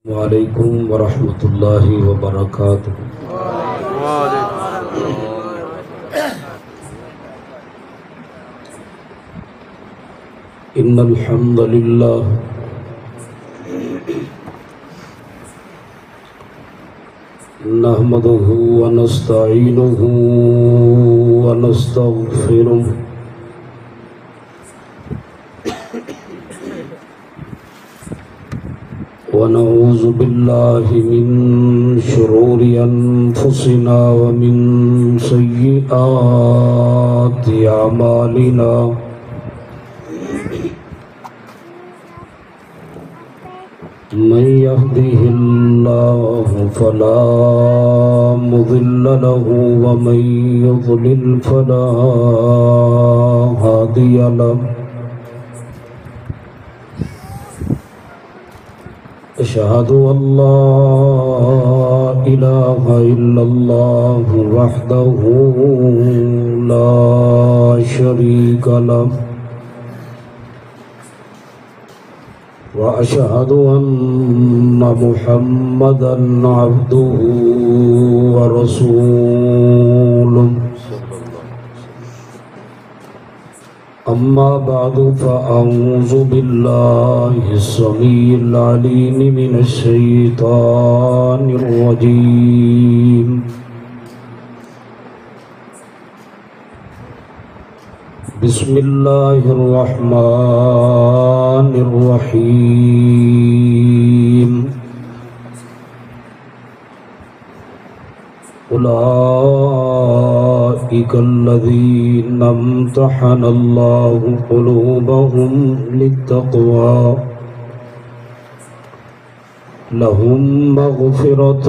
وعلیکم ورحمۃ اللہ وبرکاتہ۔ ان الحمد للہ نحمده ونستعینه ونستغفره ونعوذ بالله من شرور أنفسنا ومن سيئات أعمالنا من يهده الله فلا مضل له ومن يضلل فلا هادي له أشهد أن لا إله إلا الله وحده لا شريك له وأشهد أن محمدا عبده ورسوله أما بعد فأعوذ بالله السميع العليم من الشيطان الرجيم بسم الله الرحمن الرحيم أولئك الذين امتحن الله قلوبهم للتقوى لهم مغفرة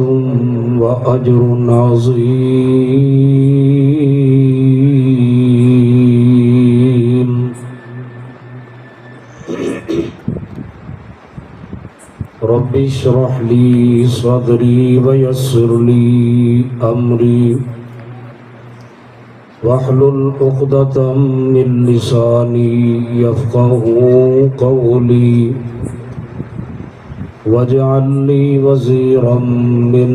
وأجر عظيم رب اشرح لي صدري ويسر لي أمري واحلل عقدة من لساني يفقهوا قولي واجعل لي وزيرا من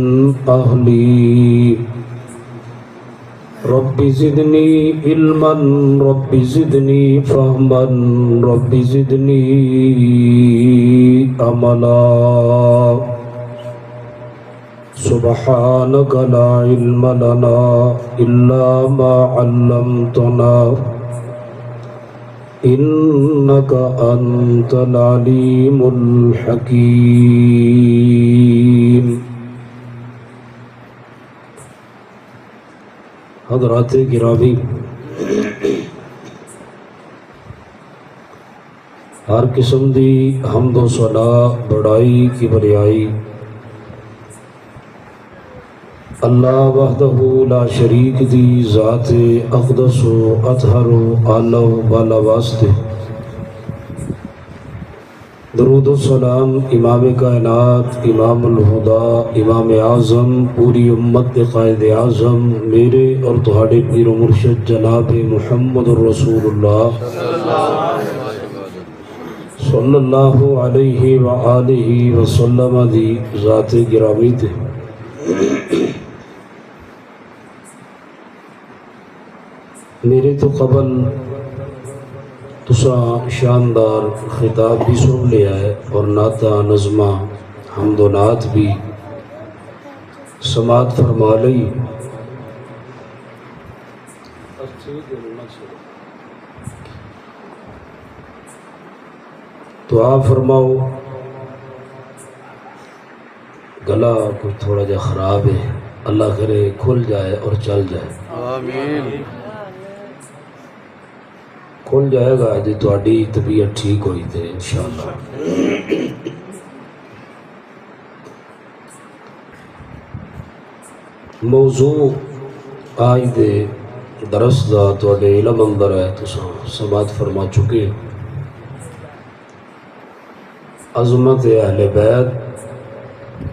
أهلي رب زدني علما رب زدني فهما رب زدني عملا سبحانك لا علم لنا إلا ما علمتنا إنك أنت العليم الحكيم۔ حضرات گرامی، ہر قسم دی حمد و ثنا بڑائی کی بریائی اللہ وحدہ لا شریک دی ذات اقدس و اطہر و اعلی و بالا واسطے، درود و سلام امام کائنات، امام الہدا، امام اعظم، پوری امت کے قائد اعظم، میرے اور تہاڑے پیر و مرشد جناب محمد رسول اللہ صلی اللہ علیہ وآلہ وسلم دی ذات گرامی تے۔ میرے تو قبل تسا شاندار خطاب بھی سن لیا ہے اور نعتہ نظمہ حمد و نعت بھی سماعت فرما لئی۔ تو آپ فرماؤ، گلا کوئی تھوڑا جا خراب ہے، اللہ کرے کھل جائے اور چل جائے، آمین۔ کھل جائے گا جی تہاڈی طبیعت ٹھیک ہوئی تے انشاءاللہ۔ موضوع آج دے درس دا تہاڈے علم اندر ہے، تساں سماعت فرما چکے، عظمت اہل بیت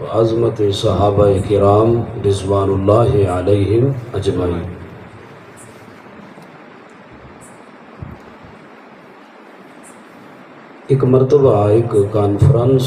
و عظمت صحابہ کرام رضوان اللہ علیہم اجمعین۔ ایک مرتبہ ایک کانفرنس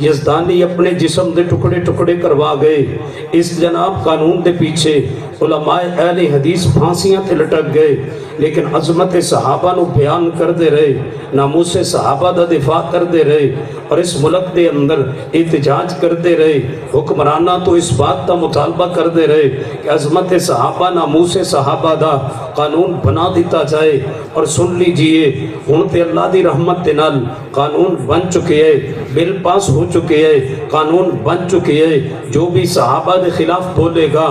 یزدانی اپنے جسم دے ٹکڑے ٹکڑے کروا گئے، اس جناب قانون دے پیچھے علماء اہل حدیث پھانسیاں تے لٹک گئے، لیکن عظمت صحابہ نو بیان کر دے رہے، ناموس صحابہ دا دفاع کر دے رہے، اور اس ملک دے اندر احتجاج کر دے رہے، حکمرانہ تو اس بات دا مطالبہ کر دے رہے کہ عظمت صحابہ ناموس صحابہ دا قانون بنا دیتا جائے۔ اور سن لیجئے ہن تے اللہ دی رحمت دے نال قانون بن چکے ہے، بل پاس ہو چکے ہے، قانون بن چکے ہے، جو بھی صحابہ دے خلاف بولے گا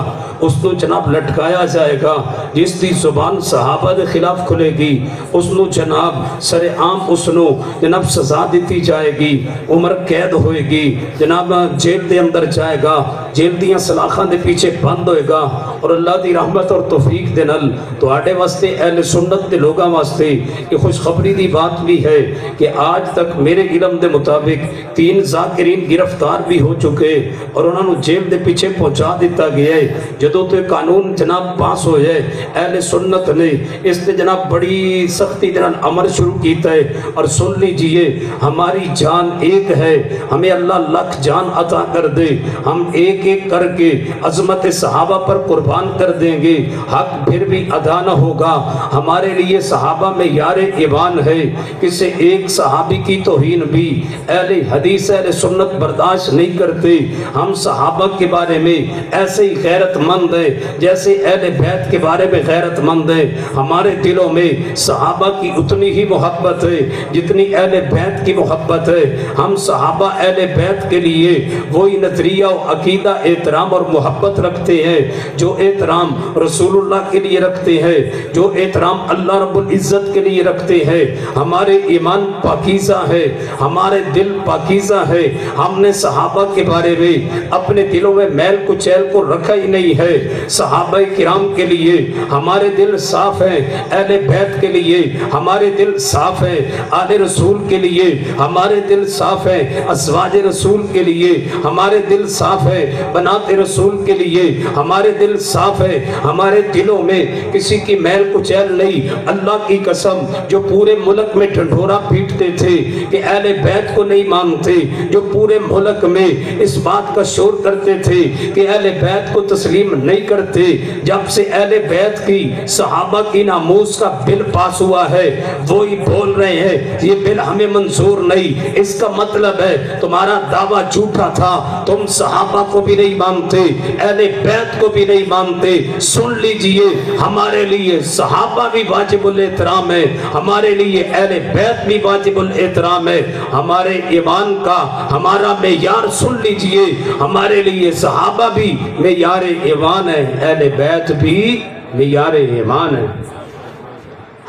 اس کو جناب لٹکایا جائے گا، جس دی زبان صحابہ دے خلاف کھلے گی اس کو جناب سر عام اس کو جناب سزا دیتی جائے گی، عمر قید ہوئے گی، جناب جیل دے اندر جائے گا، جیل دیاں سلاخاں دے پیچھے بند ہوئے گا۔ اور اللہ دی رحمت اور توفیق دے نال تواڈے واسطے اہل سنت دے لوگاں واسطے یہ خوشخبری دی بات بھی ہے کہ آج تک میرے علم دے مطابق 3 ذاکرین گرفتار بھی ہو چکے اور انہوں نے جیل دے پیچھے پہنچا دیتا گیا ہے۔ جدوں تو قانون جناب پاس ہو جائے اہل سنت نے اس نے جناب بڑی سختی دے نال عمل شروع کیتا ہے۔ اور سن لیجئے ہماری جان ایک ہے، ہمیں اللہ لاکھ جان عطا کر دے، ہم ایک ایک کر کے عظمت صحابہ پر قربان کر دیں گے، حق پھر بھی ادا نہ ہوگا۔ ہمارے لیے صحابہ میں یار ایمان ہے، کسی ایک صحابی کی توہین بھی اہل حدیث اہل سنت برداشت نہیں کرتے۔ ہم صحابہ کے بارے میں ایسے ہی غیرت مند ہیں جیسے اہل بیت کے بارے میں غیرت مند ہیں۔ ہمارے دلوں میں صحابہ کی اتنی ہی محبت ہے جتنی اہل بیت کی محبت ہے۔ ہم صحابہ اہل بیت کے لیے وہی نظریہ و عقیدہ احترام اور محبت رکھتے ہیں جو احترام رسول اللہ کے لیے رکھتے ہیں، جو احترام اللہ رب العزت کے لیے رکھتے ہیں۔ ہمارے ایمان پاکیزہ ہے، ہمارے دل پاکیزہ ہے، ہم نے صحابہ کے بارے میں اپنے دلوں میں میل کچیل کو رکھا ہی نہیں ہے۔ صحابہ کرام کے لیے ہمارے دل صاف ہیں، اہل بیت کے لیے ہمارے دل صاف ہیں، آل رسول کے لیے ہمارے دل صاف ہیں، ازواج رسول کے لیے ہمارے دل صاف ہے، بنات رسول کے لیے ہمارے دل صاف ہے۔ ہمارے دلوں میں کسی کی میل کچیل نہیں۔ اللہ کی قسم جو پورے ملک میں ڈھنڈورا پیٹتے تھے کہ اہل بیت کو نہیں مانتے، جو پورے ملک میں اس بات کا شور کرتے تھے کہ اہل بیت کو تسلیم نہیں کرتے، جب سے اہل بیت کی صحابہ کی ناموس کا بل پاس ہوا ہے وہی بول رہے ہیں یہ بل ہمیں منظور نہیں۔ اس کا مطلب ہے تمہارا دعویٰ جھوٹا تھا، تم صحابہ کو بھی نہیں مانتے، اہل بیت کو بھی نہیں مانتے۔ سن لیجئے ہمارے لیے صحابہ بھی واجب الاحترام ہے، ہمارے لیے اہل بیت بھی واجب الاحترام ہے۔ ہمارے ایمان کا ہمارا معیار سن لیجئے، ہمارے لیے صحابہ بھی معیار ایمان ہے، اہل بیت بھی معیار ایمان ہے۔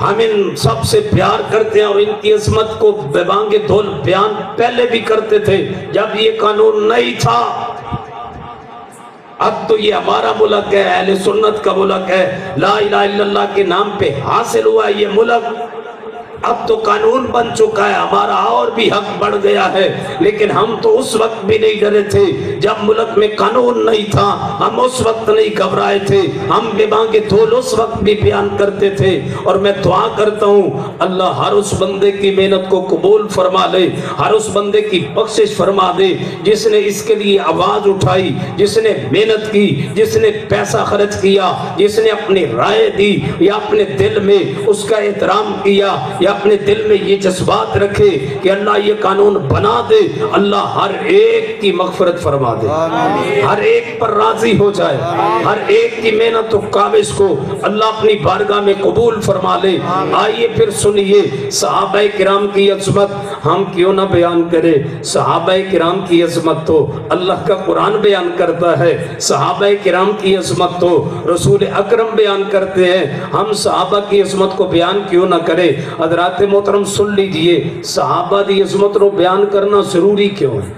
ہم ان سب سے پیار کرتے ہیں اور ان کی عظمت کو ببانگ دھول بیان پہلے بھی کرتے تھے جب یہ قانون نہیں تھا۔ اب تو یہ ہمارا ملک ہے، اہل سنت کا ملک ہے، لا الہ الا اللہ کے نام پہ حاصل ہوا ہے یہ ملک۔ اب تو قانون بن چکا ہے، ہمارا اور بھی حق بڑھ گیا ہے، لیکن ہم تو اس وقت بھی نہیں ڈرے تھے جب ملک میں قانون نہیں تھا، ہم اس وقت نہیں گھبرائے تھے، ہم ببانگ دھول اس وقت بھی بیان کرتے تھے۔ اور میں دعا کرتا ہوں اللہ ہر اس بندے کی محنت کو قبول فرما لے، ہر اس بندے کی بخشش فرما دے جس نے اس کے لیے آواز اٹھائی، جس نے محنت کی، جس نے پیسہ خرچ کیا، جس نے اپنی رائے دی یا اپنے دل میں اس کا احترام کیا یا اپنے دل میں یہ جذبات رکھے کہ اللہ یہ قانون بنا دے، اللہ ہر ایک کی مغفرت فرما دے، ہر ایک پر راضی ہو جائے، ہر ایک کی محنت و کاوش کو اللہ اپنی بارگاہ میں قبول فرما لے۔ آئیے پھر سنیے صحابہ کرام کی عظمت ہم کیوں نہ بیان کرے۔ صحابہ کرام کی عظمت تو اللہ کا قرآن بیان کرتا ہے، صحابہ کرام کی عظمت تو رسول اکرم بیان کرتے ہیں، ہم صحابہ کی عظمت کو بیان کیوں نہ کرے۔ حضرات محترم سن لیجئے صحابہ دی عظمت رو بیان کرنا ضروری کیوں ہے؟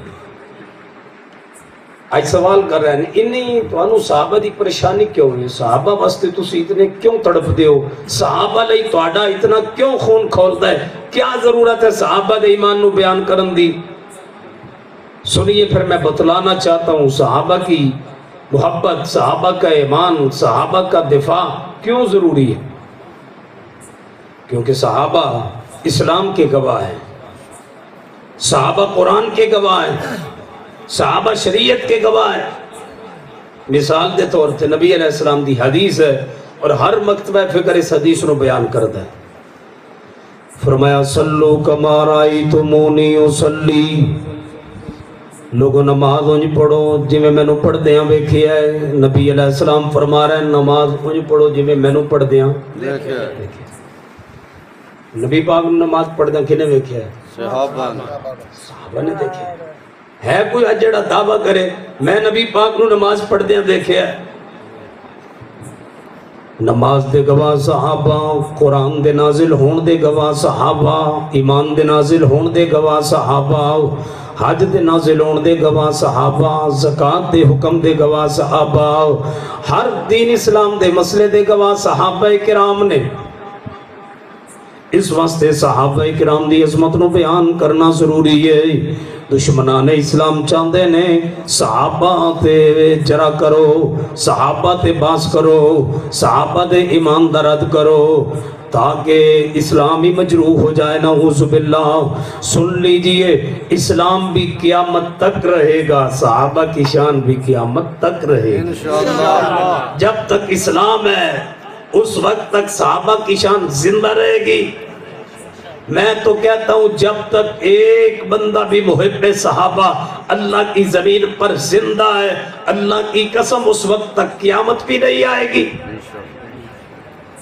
آج سوال کر رہے ہیں انہی تو صحابہ دی پریشانی کیوں ہے؟ صحابہ واسطے تسی اتنے کیوں تڑپ دے ہو؟ صحابہ لئی تواڈا اتنا کیوں خون کھولتا ہے؟ کیا ضرورت ہے صحابہ دے ایمان نو بیان کرن دی؟ سنیے پھر میں بتلانا چاہتا ہوں صحابہ کی محبت، صحابہ کا ایمان، صحابہ کا دفاع کیوں ضروری ہے۔ کیونکہ صحابہ اسلام کے گواہ ہیں، صحابہ قرآن کے گواہ ہیں، صحابہ شریعت کے گواہ ہیں۔ مثال دے طور تے نبی علیہ السلام دی حدیث ہے اور ہر مکتبہ فکر اس حدیث نو بیان کردا ہے۔ فرمایا صلو کما رأیتمونی اصلی، لوگوں نماز انج پڑھو جی میں نو پڑھ دیاں ویکھیا ہے۔ نبی علیہ السلام فرما رہے ہیں نماز انج پڑھو جی میں نو پڑھ دیاں ویکھیا ہے۔ نبی پاک نماز پڑھ دیاں کنے ویکھیا ہے؟ صحابہ نے دیکھا ہے۔ کوئی جڑا دعویٰ کرے میں نبی پاک نو نماز پڑھ دیاں دیکھیا ہے؟ نماز دے گواہ صحابہ، قرآن دے نازل ہون دے گواہ صحابہ، ایمان دے نازل ہون دے گواہ صحابہ، حج دے نازل ہون دے گواہ صحابہ، زکوٰۃ دے حکم دے گواہ صحابہ، ہر دین اسلام دے مسئلے دے گواہ صحابہ کرام نے۔ اس واسطے صحابہ کرام دی عظمت نو بیان کرنا ضروری ہے۔ دشمنان اسلام چاہتے نے صحابہ تے جرا کرو، صحابہ تے باس کرو، صحابہ تے ایمان درد کرو تاکہ اسلام ہی مجروح ہو جائے۔ نعوذ باللہ۔ سن لیجئے اسلام بھی قیامت تک رہے گا، صحابہ کی شان بھی قیامت تک رہے گی۔ جب تک اسلام ہے اس وقت تک صحابہ کی شان زندہ رہے گی۔ میں تو کہتا ہوں جب تک ایک بندہ بھی محب صحابہ اللہ کی زمین پر زندہ ہے، اللہ کی قسم اس وقت تک قیامت بھی نہیں آئے گی۔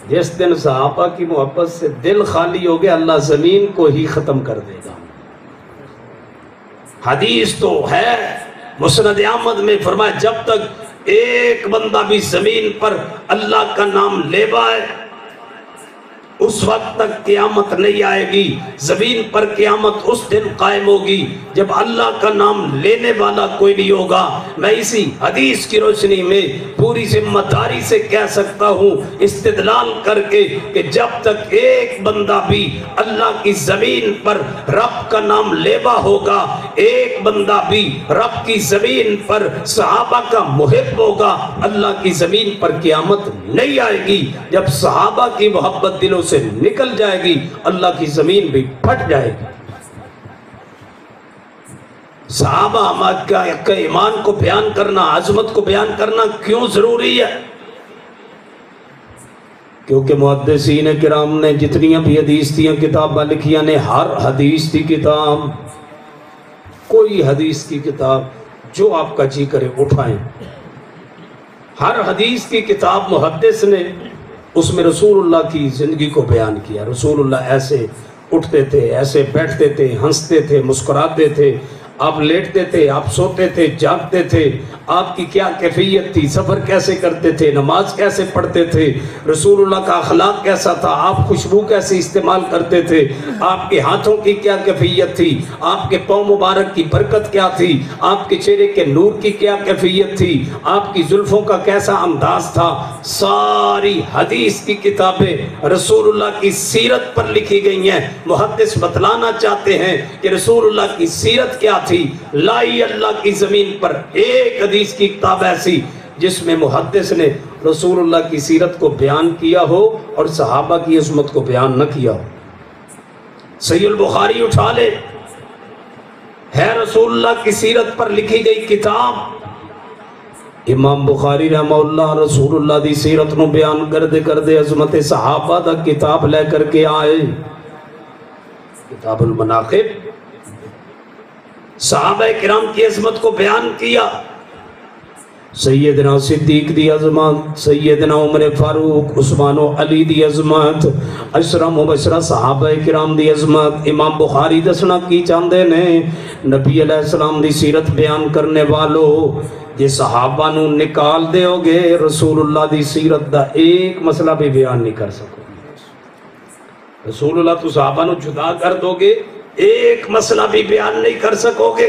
جس دن صحابہ کی محبت سے دل خالی ہو گیا اللہ زمین کو ہی ختم کر دے گا۔ حدیث تو ہے مسند احمد میں فرمایا جب تک ایک بندہ بھی زمین پر اللہ کا نام لیوا ہے اس وقت تک قیامت نہیں آئے گی۔ زمین پر قیامت اس دن قائم ہوگی جب اللہ کا نام لینے والا کوئی نہیں ہوگا۔ میں اسی حدیث کی روشنی میں پوری ذمہ داری سے کہہ سکتا ہوں استدلال کر کے کہ جب تک ایک بندہ بھی اللہ کی زمین پر رب کا نام لیوا ہوگا، ایک بندہ بھی رب کی زمین پر صحابہ کا محب ہوگا، اللہ کی زمین پر قیامت نہیں آئے گی۔ جب صحابہ کی محبت دلوں سے نکل جائے گی اللہ کی زمین بھی پھٹ جائے گی۔ صحابہ کا ایمان کو بیان کرنا، عظمت کو بیان کرنا کیوں ضروری ہے؟ کیونکہ محدثین کرام نے جتنی بھی حدیث کی کتابیں لکھیاں نے، ہر حدیث کی کتاب، کوئی حدیث کی کتاب جو آپ کا جی کرے اٹھائیں، ہر حدیث کی کتاب محدث نے اس میں رسول اللہ کی زندگی کو بیان کیا۔ رسول اللہ ایسے اٹھتے تھے، ایسے بیٹھتے تھے، ہنستے تھے، مسکراتے تھے، آپ لیٹتے تھے، آپ سوتے تھے، جاگتے تھے، آپ کی کیا کیفیت تھی، سفر کیسے کرتے تھے، نماز کیسے پڑھتے تھے، رسول اللہ کا اخلاق کیسا تھا، آپ خوشبو کیسے استعمال کرتے تھے، آپ کے ہاتھوں کی کیا کیفیت تھی، آپ کے پاؤں مبارک کی برکت کیا تھی، آپ کے چہرے کے نور کی کیا کیفیت تھی، آپ کی زلفوں کا کیسا انداز تھا۔ ساری حدیث کی کتابیں رسول اللہ کی سیرت پر لکھی گئی ہیں۔ محدث بتلانا چاہتے ہیں کہ رسول اللہ کی سیرت کیا تھی۔ لائی اللہ کی زمین پر ایک حدیث کی کتاب ایسی جس میں محدث نے رسول اللہ کی سیرت کو بیان کیا ہو اور صحابہ کی عظمت کو بیان نہ کیا ہو۔ صحیح البخاری اٹھا لے، ہے رسول اللہ کی سیرت پر لکھی گئی کتاب۔ امام بخاری رحمہ اللہ رسول اللہ دی سیرت نو بیان کردے کردے عظمت صحابہ دا کتاب لے کر کے آئے، کتاب المناقب۔ صحابہ کرام کی عظمت کو بیان کیا، سیدنا صدیق دی عظمت، سیدنا عمر فاروق، عثمان و علی دی عظمت، عشرہ مبشرہ صحابہ کرام دی عظمت۔ امام بخاری دسنا کی چاندے نے نبی علیہ السلام دی سیرت بیان کرنے والو یہ صحابہ نو نکال دے ہو گے رسول اللہ دی سیرت دا ایک مسئلہ بھی بیان نہیں کر سکو گے۔ رسول اللہ تو صحابہ نو جدا کر دو گے ایک مسئلہ بھی بیان نہیں کر سکو گے۔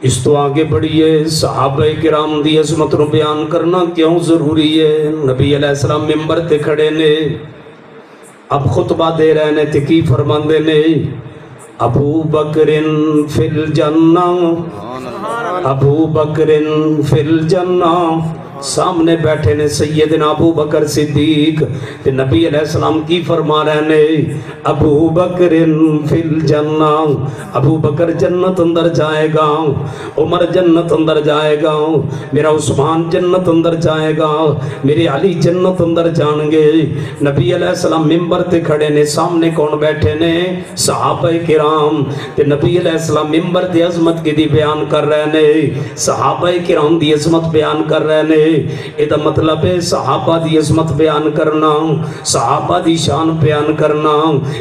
اس تو آگے بڑھیے صحابہ کرام دی عظمت نو بیان کرنا کیوں ضروری ہے؟ نبی علیہ السلام ممبر تے کھڑے نے، اب خطبہ دے رہے نے تے کی فرماندے نے؟ ابو بکر فی الجنہ، ابو بکر فی الجنہ سامنے بیٹھے نے سیدنا ابو بکر صدیق تے نبی علیہ السلام کی فرما رہے نے ابو بکر فی الجنہ، ابو بکر جنت اندر جائے گا، عمر جنت اندر جائے گا، میرا عثمان جنت اندر جائے گا، میرے علی جنت اندر جان گے۔ نبی علیہ السلام ممبر تے کھڑے نے، سامنے کون بیٹھے نے؟ صحابہ کرام تے نبی علیہ السلام ممبر دی عظمت کی دی بیان کر رہے نے، صحابہ کرام دی عظمت بیان کر رہے نے۔ یہ مطلب ہے صحابہ دی عظمت بیان کرنا، صحابہ دی شان بیان کرنا،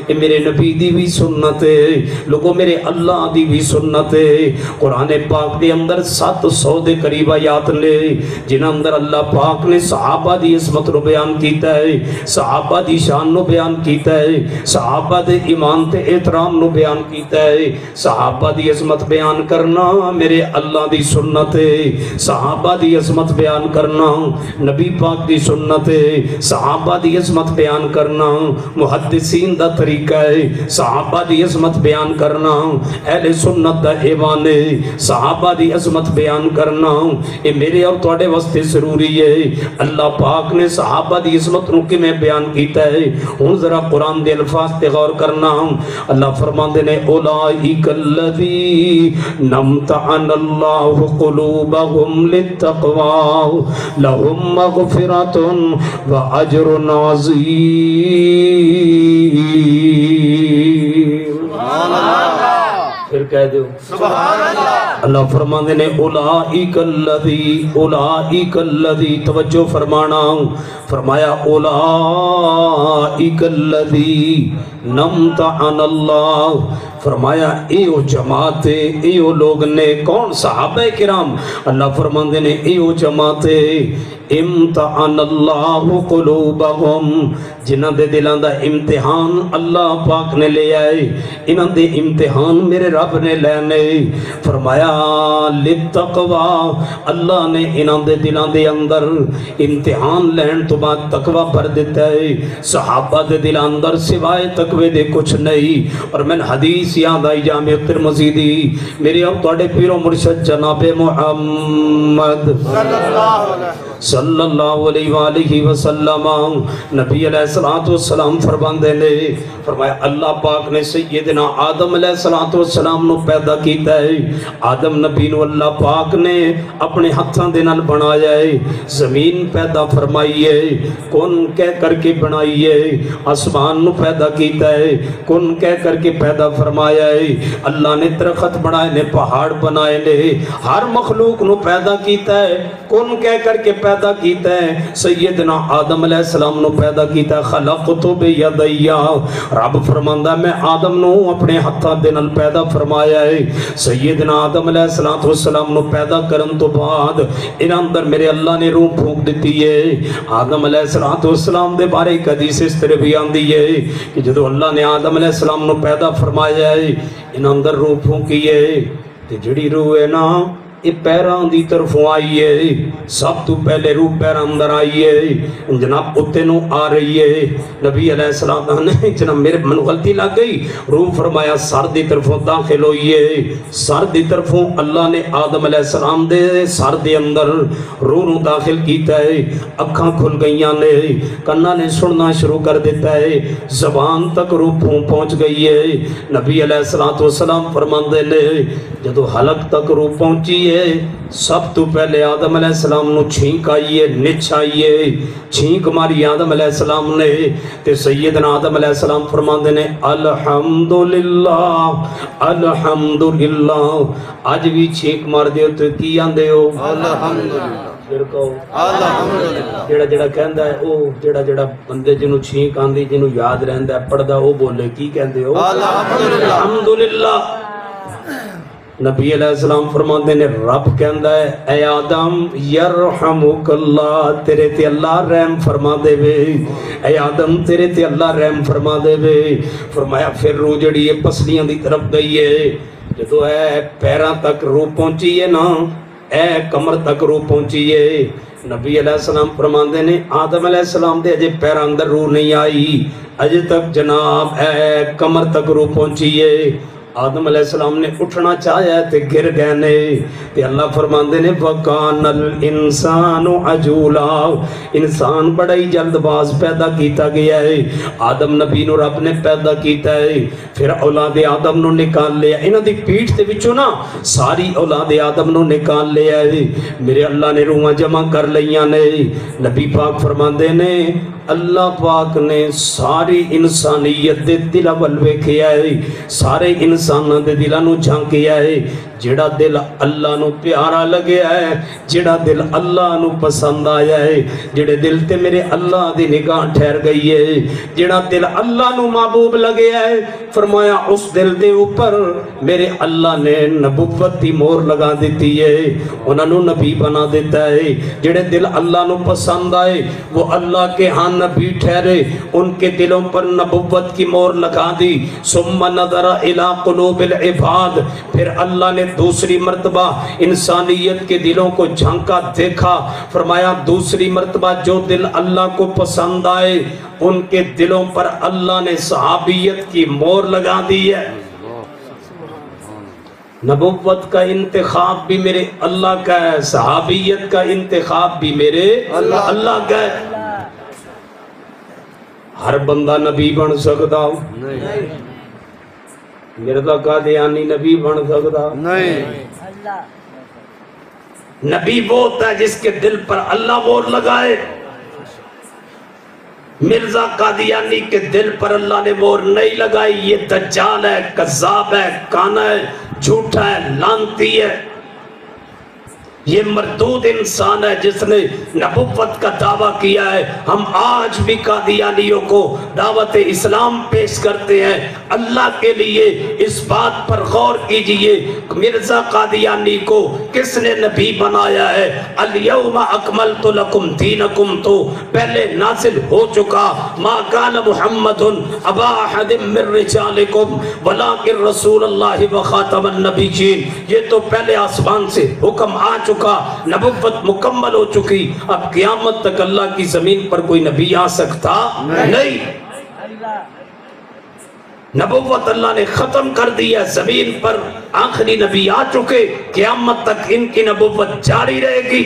یہ میرے نبی دی بھی سنت ہے، لوگوں میرے اللہ دی بھی سنت ہے۔ قرآن پاک دے اندر 700 دے قریب آیات نے جنہاں اندر اللہ پاک نے صحابہ دی عظمت رو بیان کیتا ہے، صحابہ دی شان نو بیان کیتا ہے، صحابہ دے ایمان تے احترام نو بیان کیتا ہے۔ صحابہ دی عظمت بیان کرنا میرے اللہ دی سنت ہے، صحابہ دی عظمت بیان کرنا نبی پاک دی سنت ہے، صحابہ دی عظمت بیان کرنا محدثین دا طریقہ ہے، صحابہ دی عظمت بیان کرنا اہل سنت دا ایمان ہے، صحابہ دی عظمت بیان کرنا یہ میرے اور تواڈے واسطے ضروری ہے۔ اللہ پاک نے صحابہ دی عظمت نو کیویں بیان کیتا ہے، ہن ذرا قرآن دے الفاظ تے غور کرنا۔ اللہ فرماندے نے اولئک الذین امتحن اللہ قلوبہم للتقوی لہم مغفرۃ واجر عظیم۔ پھر کہہ دو سبحان اللہ۔ اللہ فرماندے نے اولئک الذی توجہ فرمانا، فرمایا اولئک الذی امتحن اللہ، فرمایا ایو جماعت ایو لوگ نے، کون؟ صحابہ کرام۔ اللہ فرماندے نے ایو جماعت امتحن اللہ قلوبہم، جنہاں دے دلاں دا امتحان اللہ پاک نے لے آئے، انہاں دے امتحان میرے رب نے لینے۔ فرمایا للتقوی، اللہ نے انہاں دے دلاں دے اندر امتحان لین تو بعد تقوی بھر دیتا ہے۔ صحابہ دے دلاں اندر سوائے تقوی دے کچھ نہیں۔ اور میں حدیث یاد آئی جامع ترمذی دی، میرے اور تواڈے پیر و مرشد جناب محمد صلی اللہ علیہ وآلہ وسلم، نبی علیہ السلام فرماندے نے، فرمایا اللہ پاک نے سیدنا آدم علیہ السلام نو پیدا کیتا ہے۔ آدم نبی نو اللہ پاک نے اپنے ہتھاں دے نال بنایا ہے، زمین پیدا فرمائی ہے، کن کہہ کر کے بنائی ہے، آسمان نو پیدا کیتا ہے، کن کہہ کر کے پیدا فرمایا ہے۔ اللہ نے درخت بنائے نے، پہاڑ بنائے نے، ہر مخلوق نو پیدا کیتا ہے، کن کہہ کر کے پیدا کیتا ہے۔ سیدنا آدم علیہ السلام نو پیدا کیتا ہے، خلقت بیدیا، رب فرماندا میں آدم نو اپنے ہتھاں دے نال پیدا فرمایا ہے۔ سیدنا آدم علیہ السلام نو پیدا کرن تو بعد انہاں اندر میرے اللہ نے روح پھونک دیتی ہے۔ آدم علیہ السلام دے بارے ایک حدیث اس طرح بھی آندی ہے کہ جدو اللہ نے آدم علیہ السلام نو پیدا فرمایا ہے، انہاں اندر روح پھونکی ہے، تے جڑی روح ہے نا یہ پیران دی طرفوں آئی ہے، سب تو پہلے روح پیران اندر آئی ہے، جناب اتے نو آ رہی ہے۔ نبی علیہ السلام نے جناب میرے من غلطی لگ گئی، روح فرمایا سر دی طرفوں داخل ہوئی ہے، سر دی طرفوں اللہ نے آدم علیہ السلام دے سر دے اندر روح نو داخل کیتا ہے، اکھاں کھل گئیاں نے، کنا نے سننا شروع کر دیتا ہے، زبان تک روح پہنچ گئی ہے۔ نبی علیہ السلام فرماندے نے جدو حلق تک روح پہنچی ہے، سب تو پہلے آدم علیہ السلام نو چھینک آئیے، نچ آئیے، چھینک ماری آدم علیہ السلام نے، تے سیدنا آدم علیہ السلام فرماندے نے الحمدللہ الحمدللہ، آج بھی چھینک مار دیو تو کی آندے ہو؟ الحمدللہ۔ پھر کہو الحمدللہ۔ جڑا کہندا ہے او جڑا بندے جنوں چھینک آندی جنوں یاد رہندا ہے پڑھدا او بولے کی کہندے ہو؟ الحمدللہ الحمدللہ۔ نبی علیہ السلام فرماندے نے رب کہندا ہے اے آدم یرحمک اللہ، تیرے تے اللہ رحم فرما دے وے، اے آدم تیرے تے اللہ رحم فرما دے وے۔ فرمایا پھر روح جڑی ہے پسلیاں دی طرف گئی ہے، جدو ہے پیراں تک روح پہنچی ہے نا، اے کمر تک روح پہنچی ہے۔ نبی علیہ السلام فرماندے نے آدم علیہ السلام دے اجے پیراں اندر روح نہیں آئی، اجے تک جناب اے کمر تک روح پہنچی ہے۔ آدم علیہ السلام نے اٹھنا چاہیا تے گر گئے نے تے اللہ فرماندے نے وَقَانَ الْإِنسَانُ عَجُولًا انسان بڑا ہی جلد باز پیدا کیتا گیا ہے آدم نبی نو رب نے پیدا کیتا ہے پھر اولاد آدم نو نکال لیا انہاں دی پیٹھ دے وچوں نا ساری اولاد آدم نو نکال لیا ہے میرے اللہ نے روحاں جمع کر لیاں نے نبی پاک فرماندے نے اللہ پاک نے ساری انسانیت دے دل ول ویکھیا ہے سارے انساناں دے دلاں نو جھانکیا ہے جڑا دل اللہ نو پیارا لگیا ہے جڑا دل اللہ نو پسند آیا ہے جڑے دل تے میرے اللہ دی نگاہ ٹھہر گئی ہے جڑا دل اللہ نو محبوب لگیا ہے فرمایا اس دل دے اوپر میرے اللہ نے نبوت دی مہر لگا دیتی ہے انہاں نو نبی بنا دیتا ہے جڑے دل اللہ نو پسند آئے وہ اللہ کے ہاں نبی ٹھہرے ان کے دلوں پر نبوت کی مہر لگا دی ثم نظر الى قلوب العباد پھر اللہ نے دوسری مرتبہ انسانیت کے دلوں کو جھانکا دیکھا فرمایا دوسری مرتبہ جو دل اللہ کو پسند آئے ان کے دلوں پر اللہ نے صحابیت کی مہر لگا دی ہے نبوت کا انتخاب بھی میرے اللہ کا ہے صحابیت کا انتخاب بھی میرے اللہ کا ہے ہر بندہ نبی بن سکتا ہوں مرزا قادیانی نبی بن سکتا نہیں نبی وہ ہوتا ہے جس کے دل پر اللہ مہر لگائے مرزا قادیانی کے دل پر اللہ نے مہر نہیں لگائی یہ دجال ہے کذاب ہے کانا ہے جھوٹا ہے لانتی ہے یہ مردود انسان ہے جس نے نبوت کا دعویٰ کیا ہے ہم آج بھی قادیانیوں کو دعوت اسلام پیش کرتے ہیں اللہ کے لیے اس بات پر غور کیجئے مرزا قادیانی کو کس نے نبی بنایا ہے الیوم اکملت لکم دینکم تو پہلے نازل ہو چکا ما کان محمد ابا احد من رجالکم ولکن رسول اللہ وخاتم النبیین یہ تو پہلے آسمان سے حکم آ چکا نبوت مکمل ہو چکی اب قیامت تک اللہ کی زمین پر کوئی نبی آ سکتا نہیں نبوت اللہ نے ختم کر دیا زمین پر آخری نبی آ چکے قیامت تک ان کی نبوت جاری رہے گی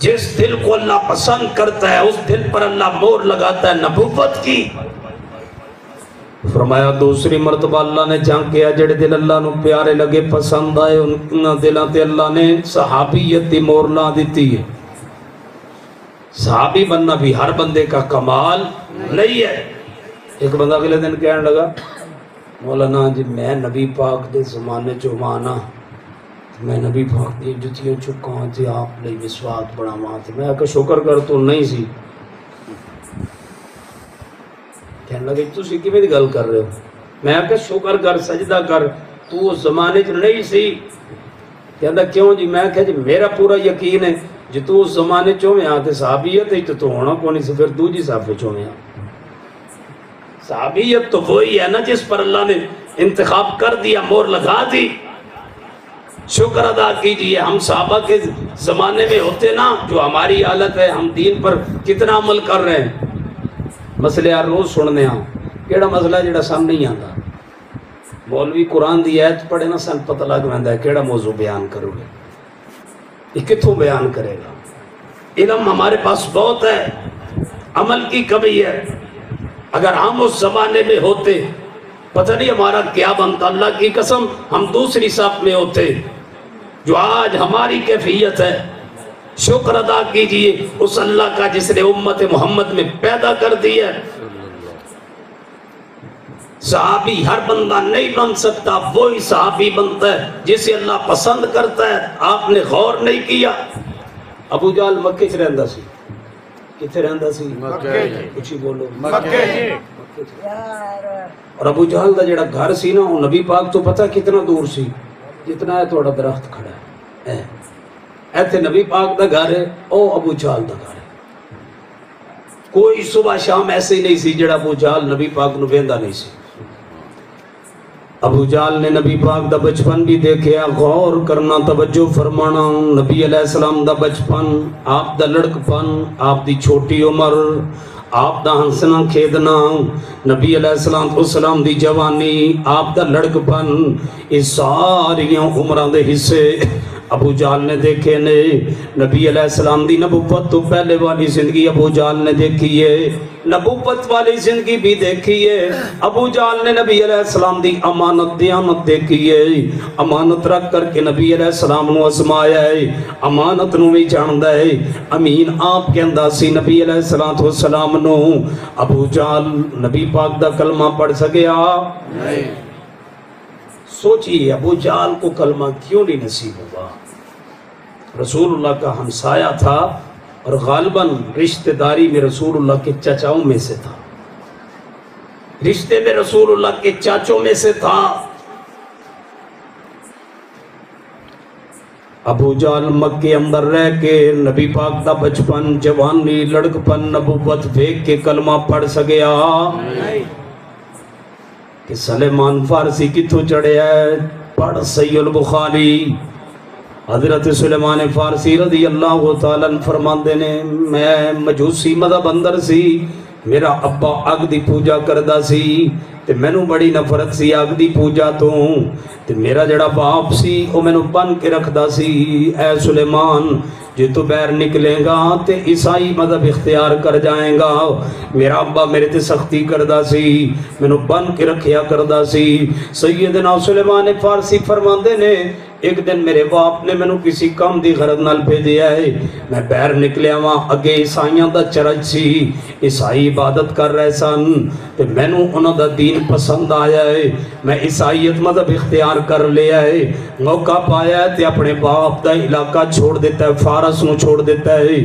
جس دل کو اللہ پسند کرتا ہے اس دل پر اللہ مہر لگاتا ہے نبوت کی فرمایا دوسری مرتبہ اللہ نے جھانکیا جڑے دل اللہ نو پیارے لگے پسند آئے ان دلاں تے اللہ نے صحابیت دی مہر لا دیتی ہے صحابی بننا بھی ہر بندے کا کمال نہیں ہے ایک بندہ اگلے دن کہنے لگا مولانا جی میں نبی پاک دے زمانے چو مانا میں نبی پاک دی جتیوں چکا جی آپ لئی مسواک بڑا مات میں کہ شکر کر تو نہیں سی کہنے لگے تسی کیویں دی گل کر رہے ہو میں کہ شکر کر سجدہ کر تو اس زمانے چ نہیں سی کہندا کیوں جی میں کہ جی میرا پورا یقین ہے جی تو اس زمانے چوں میں آتے صحابیت ہے تو ہونا کونی سے پھر دوجی صحابے چوں میں صحابیت تو وہی ہے نا جس پر اللہ نے انتخاب کر دیا مہر لگا دی شکر ادا کیجئے ہم صحابہ کے زمانے میں ہوتے نا جو ہماری حالت ہے ہم دین پر کتنا عمل کر رہے ہیں مسئلے ہر روز سننے ہاں کیڑا مسئلہ ہے جڑا سامنے نہیں آتا مولوی قرآن دی آیت پڑھے نا سن پتہ لگ ویندا ہے کیڑا موضوع بیان کرو گے یہ کتھوں بیان کرے گا علم ہمارے پاس بہت ہے عمل کی کمی ہے اگر ہم اس زمانے میں ہوتے پتہ نہیں ہمارا کیا بنتا اللہ کی قسم ہم دوسری صف میں ہوتے جو آج ہماری کیفیت ہے شکر ادا کیجئے اس اللہ کا جس نے امت محمد میں پیدا کر دیا صحابی ہر بندہ نہیں بن سکتا وہی صحابی بنتا ہے جسے اللہ پسند کرتا ہے آپ نے غور نہیں کیا ابو جہل مکے چ رہندا سی کتھے رہندا سی مکے کچھ بولو مکے اور ابو جہل دا جڑا گھر سی نا وہ نبی پاک تو پتہ کتنا دور سی جتنا ہے تھوڑا درخت کھڑا ہے ایتھے نبی پاک دا گھر ہے او ابو جہل دا گھر ہے کوئی صبح شام ایسے ہی نہیں سی جڑا ابو جہل نبی پاک نو ویندا نہیں سی ابو جہل نے نبی پاک دا بچپن بھی دیکھیا غور کرنا توجہ فرمانا نبی علیہ السلام دا بچپن آپ دا لڑکپن آپ دی چھوٹی عمر آپ دا ہنسنا کھیدنا، نبی علیہ السلام دی جوانی، آپ دا لڑکپن، اس ساریاں عمران دے حصے ابو جہل نے دیکھے نے۔ نبی علیہ السلام دی نبوت تو پہلے والی زندگی ابو جہل نے دیکھی ہے، نبوت والی زندگی بھی دیکھی ہے۔ ابو جہل نے نبی علیہ السلام دی امانت دیانت دیکھی ہے، امانت رکھ کر کے نبی علیہ السلام نو آزمایا ہے، امانت نو بھی جاندا ہے۔ امین آپ کے اندر سی نبی علیہ السلام نو۔ ابو جہل نبی پاک دا کلمہ پڑھ سکیا نہیں۔ سوچئے ابو جہل کو کلمہ کیوں نہیں نصیب ہوا؟ رسول اللہ کا ہمسایہ تھا اور غالباً رشتہ داری میں رسول اللہ کے چچاؤں میں سے تھا، رشتے میں رسول اللہ کے چاچوں میں سے تھا۔ ابو جہل مکے اندر رہ کے نبی پاک دا بچپن، جوانی، لڑکپن، نبوت دیکھ کے کلمہ پڑھ سکیا کہ سلیمان فارسی کتھوں چڑھے ہے؟ پڑھ صحیح البخاری۔ حضرت سلیمان فارسی رضی اللہ تعالیٰ فرماندے نے، میں مجوسی مذہب اندر سی، میرا ابا اگ دی پوجا کردہ سی تے مینوں بڑی نفرت سی اگ دی پوجا تو، تے میرا جڑا باپ سی او مینوں بن کے رکھدا سی، اے سلیمان جے تو باہر نکلے گا تے عیسائی مذہب اختیار کر جائیں گا۔ میرا ابا میرے تے سختی کردہ سی، مینوں بن کے رکھیا کردہ سی۔ سیدنا سلیمان فارسی فرماندے نے، ایک دن میرے باپ نے مینوں کسی کام دی غرض نال بھیجیا ہے، میں باہر نکلیا ہاں، اگے عیسائیاں دا چرچ سی، عیسائی عبادت کر رہے سن تے مینوں انہاں دا دین پسند آیا ہے، میں عیسائیت مذہب اختیار کر لیا ہے، موقع پایا ہے تے اپنے باپ دا علاقہ چھوڑ دیتا ہے، فارس نو چھوڑ دیتا ہے۔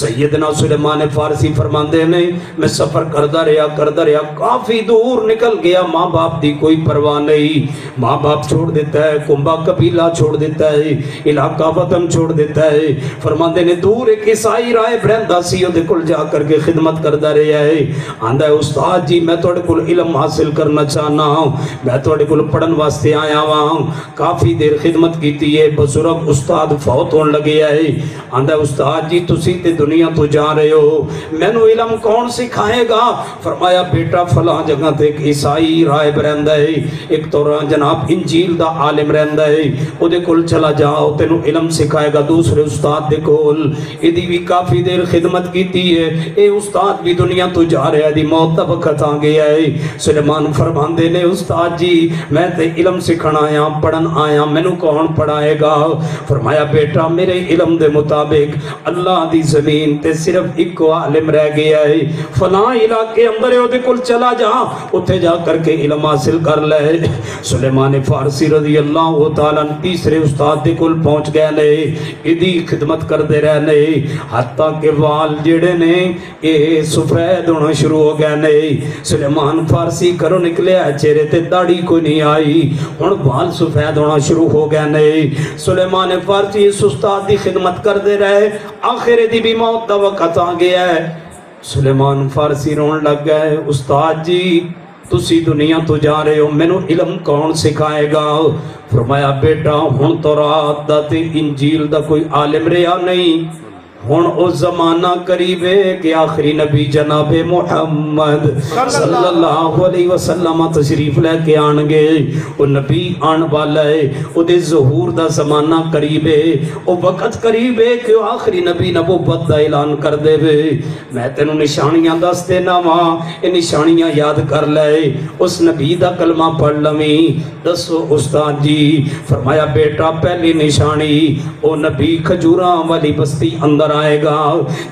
سیدنا سلیمان فارسی فرماندے نے، میں سفر کردہ رہا کافی دور نکل گیا، ماں باپ دی کوئی پرواہ نہیں، ماں باپ چھوڑ دیتا ہے، کنبہ قبیلہ چھوڑ دیتا ہے، علاقہ وطن چھوڑ دیتا ہے۔ فرماندے نے دور ایک عیسائی رائے برہندہ سی دے کل جا کر کے خدمت کردہ رہا ہے، آندہ ہے استاد جی میں توڑے کل علم حاصل کرنا چاہنا ہوں، میں توڑے کل پڑھن واسطے آیا ہوں۔ کافی دیر خدمت کیتی ہے، بزرگ استاد فوت ہون لگے ہے، آندہ ہے استاد جی تسی تے دنیا تو جا رہے ہو، میں نو علم کون سکھائے گا؟ فرمایا بیٹا فلاں جگہ تے ایک عیسائی رائے برہندہ ہے، ایک تو جناب انجیل دا عالم رہندہ ہے، او دے کل چلا جاؤ تینو علم سکھائے گا، دوسرے استاد دے کول۔ ایدی بھی کافی دیر خدمت کیتی ہے، اے استاد بھی دنیا تو جا رہا ہے، دی موت دا وقت آ گیا ہے۔ سلیمان فرماندے نے استاد جی میں تے علم سکھنا آیا، پڑھن آیا، مینوں کون پڑھائے گا؟ فرمایا بیٹا میرے علم دے مطابق اللہ دی زمین تے صرف ایک عالم رہ گیا ہے، فلاں علاقے اندر او دے کل چلا جا، اتھے جا کر کے علم حاصل کر لے۔ سلیمان فارسی رضی اللہ تعالیٰ تیسرے استاد دے کل پہنچ گئے نے، ایدی خدمت کر دے رہنے، حتیٰ کہ وال جڑے نے اے سفید ہونا شروع ہو گئے نے۔ سلیمان فارسی کرو نکلے چہرے تے داڑھی کوئی نہیں آئی، ہن وال سفید ہونا شروع ہو گئے نے۔ سلیمان فارسی اس استاد دی خدمت کر دے رہے، آخر دی بھی موت دا وقت آ گیا ہے۔ سلیمان فارسی رون لگ گئے، استاد جی تسی دنیا تو جا رہے ہو، مینوں علم کون سکھائے گا؟ فرمایا بیٹا ہن تورات دا تے انجیل دا کوئی عالم رہا نہیں، ہن او زمانہ قریب ہے کہ آخری نبی جناب محمد صلی اللہ علیہ وسلم تشریف لے کے آنگے، او نبی آن والا ہے، او دے ظہور دا زمانہ قریب ہے، او وقت قریب ہے کہ آخری نبی نبوت دا اعلان کر دے وے۔ میں تینوں نشانیاں دس دینا ماں، اے نشانیاں یاد کر لے، اس نبی دا کلمہ پڑھ لویں۔ دسو استاد جی؟ فرمایا بیٹا پہلی نشانی او نبی کھجوراں والی بستی اندر آئے گا،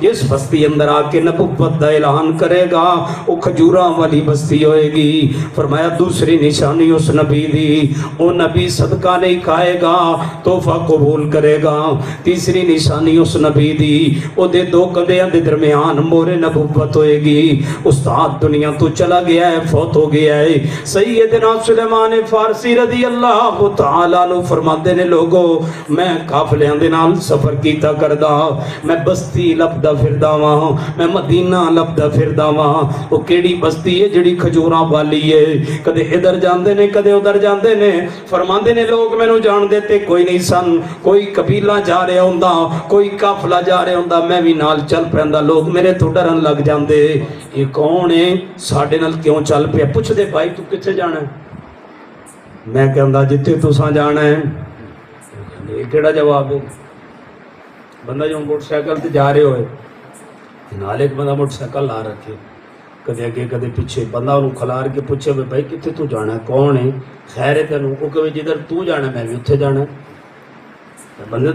جس بستی اندر آ کے نبوت دا اعلان کرے گا وہ کھجوراں والی بستی ہوئے گی۔ فرمایا دوسری نشانی اس نبی دی، وہ نبی صدقہ نہیں کھائے گا، تحفہ قبول کرے گا۔ تیسری نشانی اس نبی دی، وہ دے دو کندھیاں دے درمیان مور نبوت ہوئے گی۔ استاد دنیا تو چلا گیا ہے، فوت ہو گیا ہے۔ سیدنا سلیمان فارسی رضی اللہ تعالیٰ نو فرماندے نے لوگو میں قافلیاں دے نال سفر کیتا کردا، میں بستی لبدا پھردا واں، میں مدینہ لبدا پھردا واں۔ وہ کیڑی بستی ہے جڑی کھجوراں والی ہے؟ کدے ادھر جاندے نے کدے ادھر جاندے نے، فرماندے نے لوگ مینوں جان دیتے کوئی نہیں سن، کوئی قبیلہ جا رہا ہوندا، کوئی قافلہ جا رہا ہوندا، میں بھی نال چل پیندا، لوگ میرے تو ڈرن لگ جاندے، یہ کون ہے ساڈے نال کیوں چل پیا؟ پوچھ دے بھائی تو کتھے جانا ہے؟ میں کہندا جتھے تساں جانا ہے۔ یہ کیڑا جواب ہے؟ بندہ جو موٹر سائیکل تے جا رہے ہوئے نال ایک بندہ موٹر سائیکل لا رکھے، کدے اگے کدے پیچھے، بندہ انہوں کھلار کے پوچھے بھائی کتھے تو جانا ہے؟ کون ہے؟ خیر ہے تینوں؟ وہ کہ جدھر تو جانا ہے میں بھی اتھے جانا ہے۔ بندہ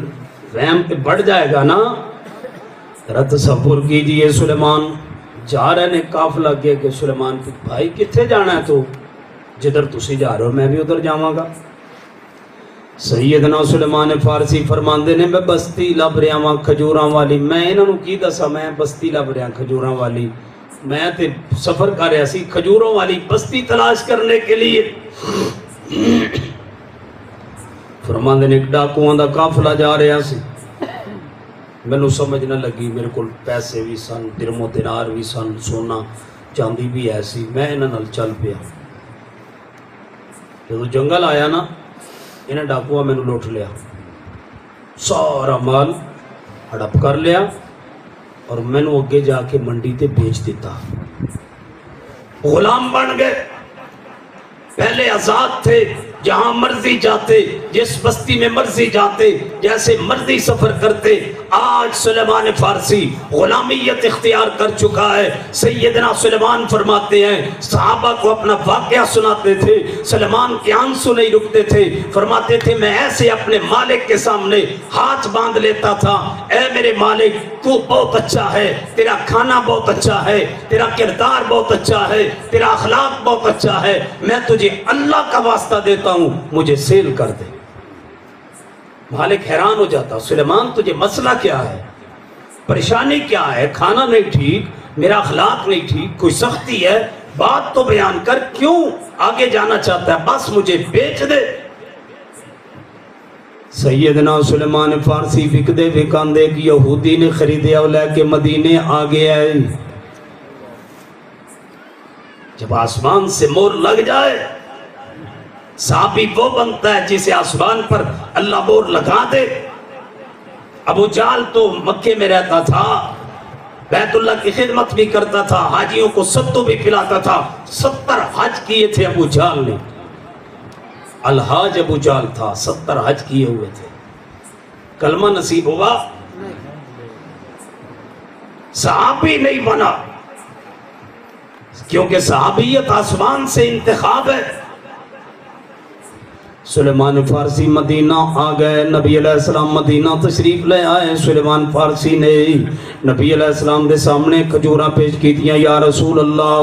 وہم پہ بڑھ جائے گا نا۔ ذرا تصور کیجئے سلیمان جا رہے نے قافلہ کے کہ سلیمان بھائی کتھے جانا ہے تو؟ جدھر تسی جا رہے ہو میں بھی ادھر جاواں گا۔ سیدنا سلیمان فارسی فرماندے نے میں بستی لب رہا ہاں کھجوراں والی۔ میں انہاں نوں کی دساں میں بستی لب رہا کھجوراں والی؟ میں تے سفر کر رہا سی کھجوروں والی بستی تلاش کرنے کے لیے۔ فرماندے نے ایک ڈاکوؤں دا قافلہ جا رہا سی، مینوں سمجھ نہ لگی، میرے کول پیسے بھی سن، درم و دینار بھی سن، سونا چاندی بھی ایسی، میں انہاں نال چل پیا۔ جدوں جنگل آیا نا انہیں ڈاکوؤں مینوں لوٹ لیا، سارا مال ہڑپ کر لیا اور مینوں اگے جا کے منڈی تے بیچ دیتا۔ غلام بن گئے، پہلے آزاد تھے، جہاں مرضی جاتے، جس بستی میں مرضی جاتے، جیسے مرضی سفر کرتے۔ آج سلیمان فارسی غلامیت اختیار کر چکا ہے۔ سیدنا سلیمان فرماتے ہیں صحابہ کو اپنا واقعہ سناتے تھے، سلیمان کے آنسو نہیں رکتے تھے، فرماتے تھے میں ایسے اپنے مالک کے سامنے ہاتھ باندھ لیتا تھا، اے میرے مالک تو بہت اچھا ہے، تیرا کھانا بہت اچھا ہے، تیرا کردار بہت اچھا ہے، تیرا اخلاق بہت اچھا ہے، میں تجھے اللہ کا واسطہ دیتا ہوں مجھے سیل کر دے۔ مالک حیران ہو جاتا، سلیمان تجھے مسئلہ کیا ہے؟ پریشانی کیا ہے؟ کھانا نہیں ٹھیک، میرا اخلاق نہیں ٹھیک، کوئی سختی ہے؟ بات تو بیان کر، کیوں آگے جانا چاہتا ہے؟ بس مجھے بیچ دے۔ سیدنا سلیمان فارسی وکدے وکاندے کہ یہودی نے خریدے اور لے کے مدینے آگے آئے۔ جب آسمان سے مور لگ جائے صحابی وہ بنتا ہے جسے آسمان پر اللہ مور لگا دے۔ ابو جہل تو مکے میں رہتا تھا، بیت اللہ کی خدمت بھی کرتا تھا، حاجیوں کو ستو بھی پلاتا تھا، 70 حج کیے تھے ابو جہل نے۔ الحاج ابو جہل تھا، 70 حج کیے ہوئے تھے، کلمہ نصیب ہوا، صحابی نہیں بنا، کیونکہ صحابیت آسمان سے انتخاب ہے۔ سلیمان فارسی مدینہ آ گئے، نبی علیہ السلام مدینہ تشریف لے آئے۔ سلیمان فارسی نے نبی علیہ السلام دے سامنے کھجوراں پیش کی دیا، یا رسول اللہ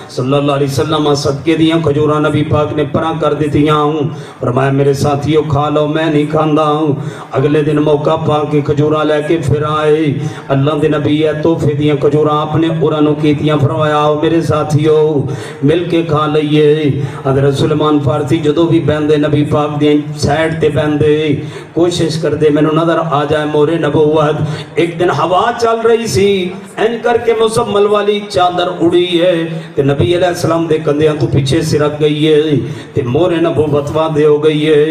صلی اللہ علیہ وسلم صدقے دیاں کھجوراں نبی پاک نے پراں کر دیتیاں ہوں، فرمایا میرے ساتھیوں کھا لو، میں نہیں کھاندا ہوں۔ اگلے دن موقع پا کے کھجوراں لے کے پھر آئے، اللہ دے نبی ہے تحفے دیاں کھجوراں آپ نے اورانوں کیتیاں، فرمایا آؤ میرے ساتھیوں مل کے کھا لئیے۔ حضرت سلیمان فارسی جدو بھی بہندے نبی پاک دیں سائڈ تے بہندے، کوشش کر دے میں نظر آ جائے مورے نبوت۔ ایک دن ہوا چل رہی سی، این کر کے مسمل والی چادر اڑی ہے تے نبی علیہ السلام دے کندیاں تو پیچھے سرک گئی ہے تے مورے نبوت وعدے ہو گئی ہے۔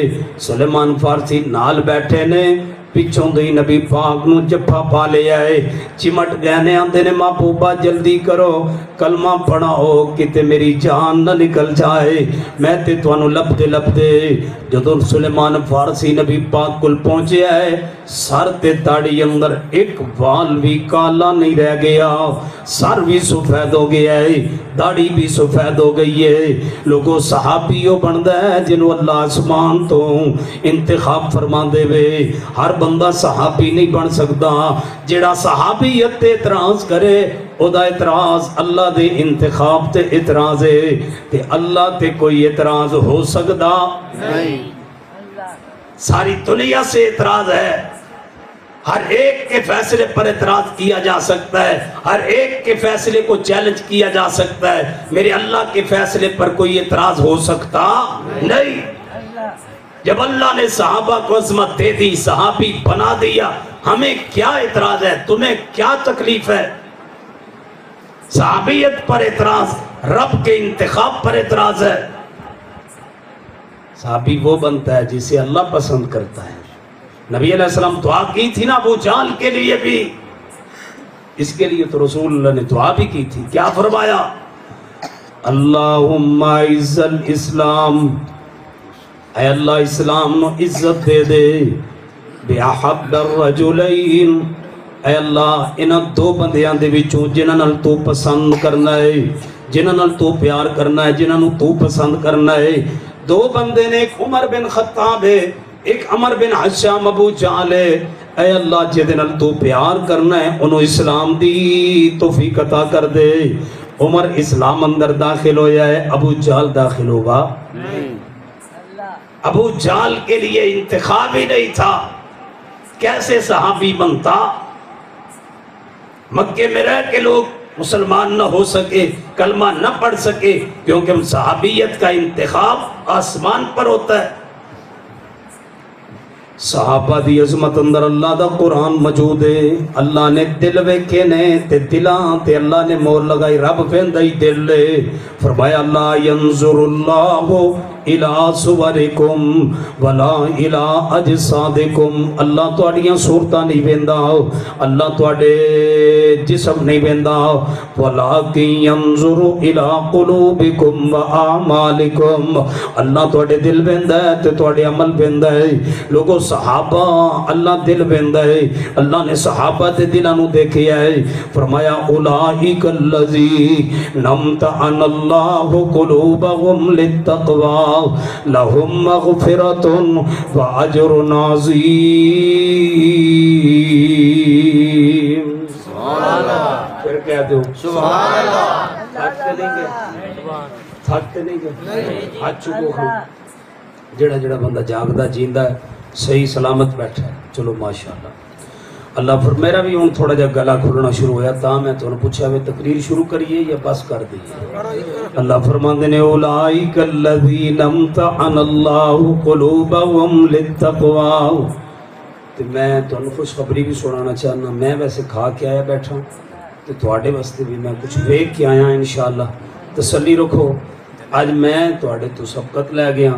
سلیمان فارسی نال بیٹھے نے، پچھوں دے نبی پاک نو جفا پا لے آئے، چمٹ گئے نے، آندے نے محبوبہ جلدی کرو کلمہ پڑھاؤ کتے میری جان نہ نکل جائے، میں تے توانو لب دے۔ جدو سلیمان فارسی نبی پاک کل پہنچے آئے، سر تے داڑھی اندر ایک وال بھی کالا نہیں رہ گیا، سر بھی سفید ہو گیا ہے، داڑھی بھی سفید ہو گئی ہے۔ لوگوں صحابیوں بندہ ہے جنہوں اللہ آسمان تو انتخاب فرما دے وے، ہر بندہ صحابی نہیں بن سکتا۔ جڑا صحابیت تے اعتراض کرے او دا اعتراض اللہ دے انتخاب تے اعتراض ہے، تے اللہ تے کوئی اعتراض ہو سکتا نہیں۔ ساری دنیا سے اعتراض ہے، ہر ایک کے فیصلے پر اعتراض کیا جا سکتا ہے، ہر ایک کے فیصلے کو چیلنج کیا جا سکتا ہے، میرے اللہ کے فیصلے پر کوئی اعتراض ہو سکتا نہیں۔ جب اللہ نے صحابہ کو عظمت دے دی، صحابی بنا دیا، ہمیں کیا اعتراض ہے؟ تمہیں کیا تکلیف ہے؟ صحابیت پر اعتراض، رب کے انتخاب پر اعتراض ہے۔ صحابی وہ بنتا ہے جسے اللہ پسند کرتا ہے۔ نبی علیہ السلام دعا کی تھی نا ابو جہل کے لیے بھی، اس کے لیے تو رسول اللہ نے دعا بھی کی تھی۔ کیا فرمایا؟ اللہم اعز الاسلام، اے اللہ اسلام نو عزت دے دے، بِأَحَبَّ الرَّجُلَيْن، اے اللہ انہاں دو بندیاں دے وچوں جنہاں نال تو پسند کرنا ہے، جنہاں نال تو پیار کرنا ہے، جنہاں نو تو پسند کرنا ہے۔ دو بندے نے، ایک عمر بن خطاب ہے، ایک عمر بن حشام ابو جہل ہے۔ اے اللہ جدے نال تو پیار کرنا ہے انہوں اسلام دی توفیق عطا کر دے۔ عمر اسلام اندر داخل ہویا ہے، ابو جہل داخل ہوگا نہیں۔ ابو جہل کے لیے انتخاب ہی نہیں تھا، کیسے صحابی بنتا؟ مکے میں رہ کے لوگ مسلمان نہ ہو سکے، کلمہ نہ پڑھ سکے، کیونکہ صحابیت کا انتخاب آسمان پر ہوتا ہے۔ صحابہ دی عظمت اندر اللہ دا قرآن موجود ہے۔ اللہ نے دل ویکھے نے تے دلاں تے اللہ نے مور لگائی، رب ویندا ہی دل لے۔ فرمایا لا ينظر اللہ الى صورکم ولا الى اجسادکم، اللہ تواڈیاں صورتاں نہیں ویندا، اللہ تواڈے جسم نہیں ویندا، ولکن ينظر الى قلوبکم واعمالکم، اللہ تواڈے دل ویندا ہے تے تواڈے عمل ویندا ہے۔ لوگوں صحابہ اللہ دل ویندا ہے، اللہ نے صحابہ دے دلاں نو دیکھیا ہے۔ فرمایا اولئک الذین امتحن اللہ قلوبهم للتقوی لہم مغفرۃ واجر عظیم۔ سبحان اللہ، پھر کہہ دو سبحان اللہ۔ تھکتے نہیں گئے؟ تھکتے نہیں گئے؟ ہاتھ چکو کھڑو۔ جڑا جڑا بندہ جاگدا جیندا ہے صحیح سلامت بیٹھا ہے، چلو ماشاءاللہ۔ اللہ پر میرا بھی ہوں تھوڑا جا گلا کھلنا شروع ہویا تھا، میں تو نے پوچھا میں تقریر شروع کریے یا بس کر دیئے؟ اللہ فرماندے نے اولئک الذین امتحن اللہ قلوبهم للتقوی۔ تو میں تو نے خوشخبری بھی سنانا چاہنا، میں ویسے کھا کے آیا بیٹھا تو تواڈے واسطے بھی میں کچھ ویکھ کے آیا انشاءاللہ، تسلی رکھو۔ آج میں تواڈے تو سبقت لے گیا،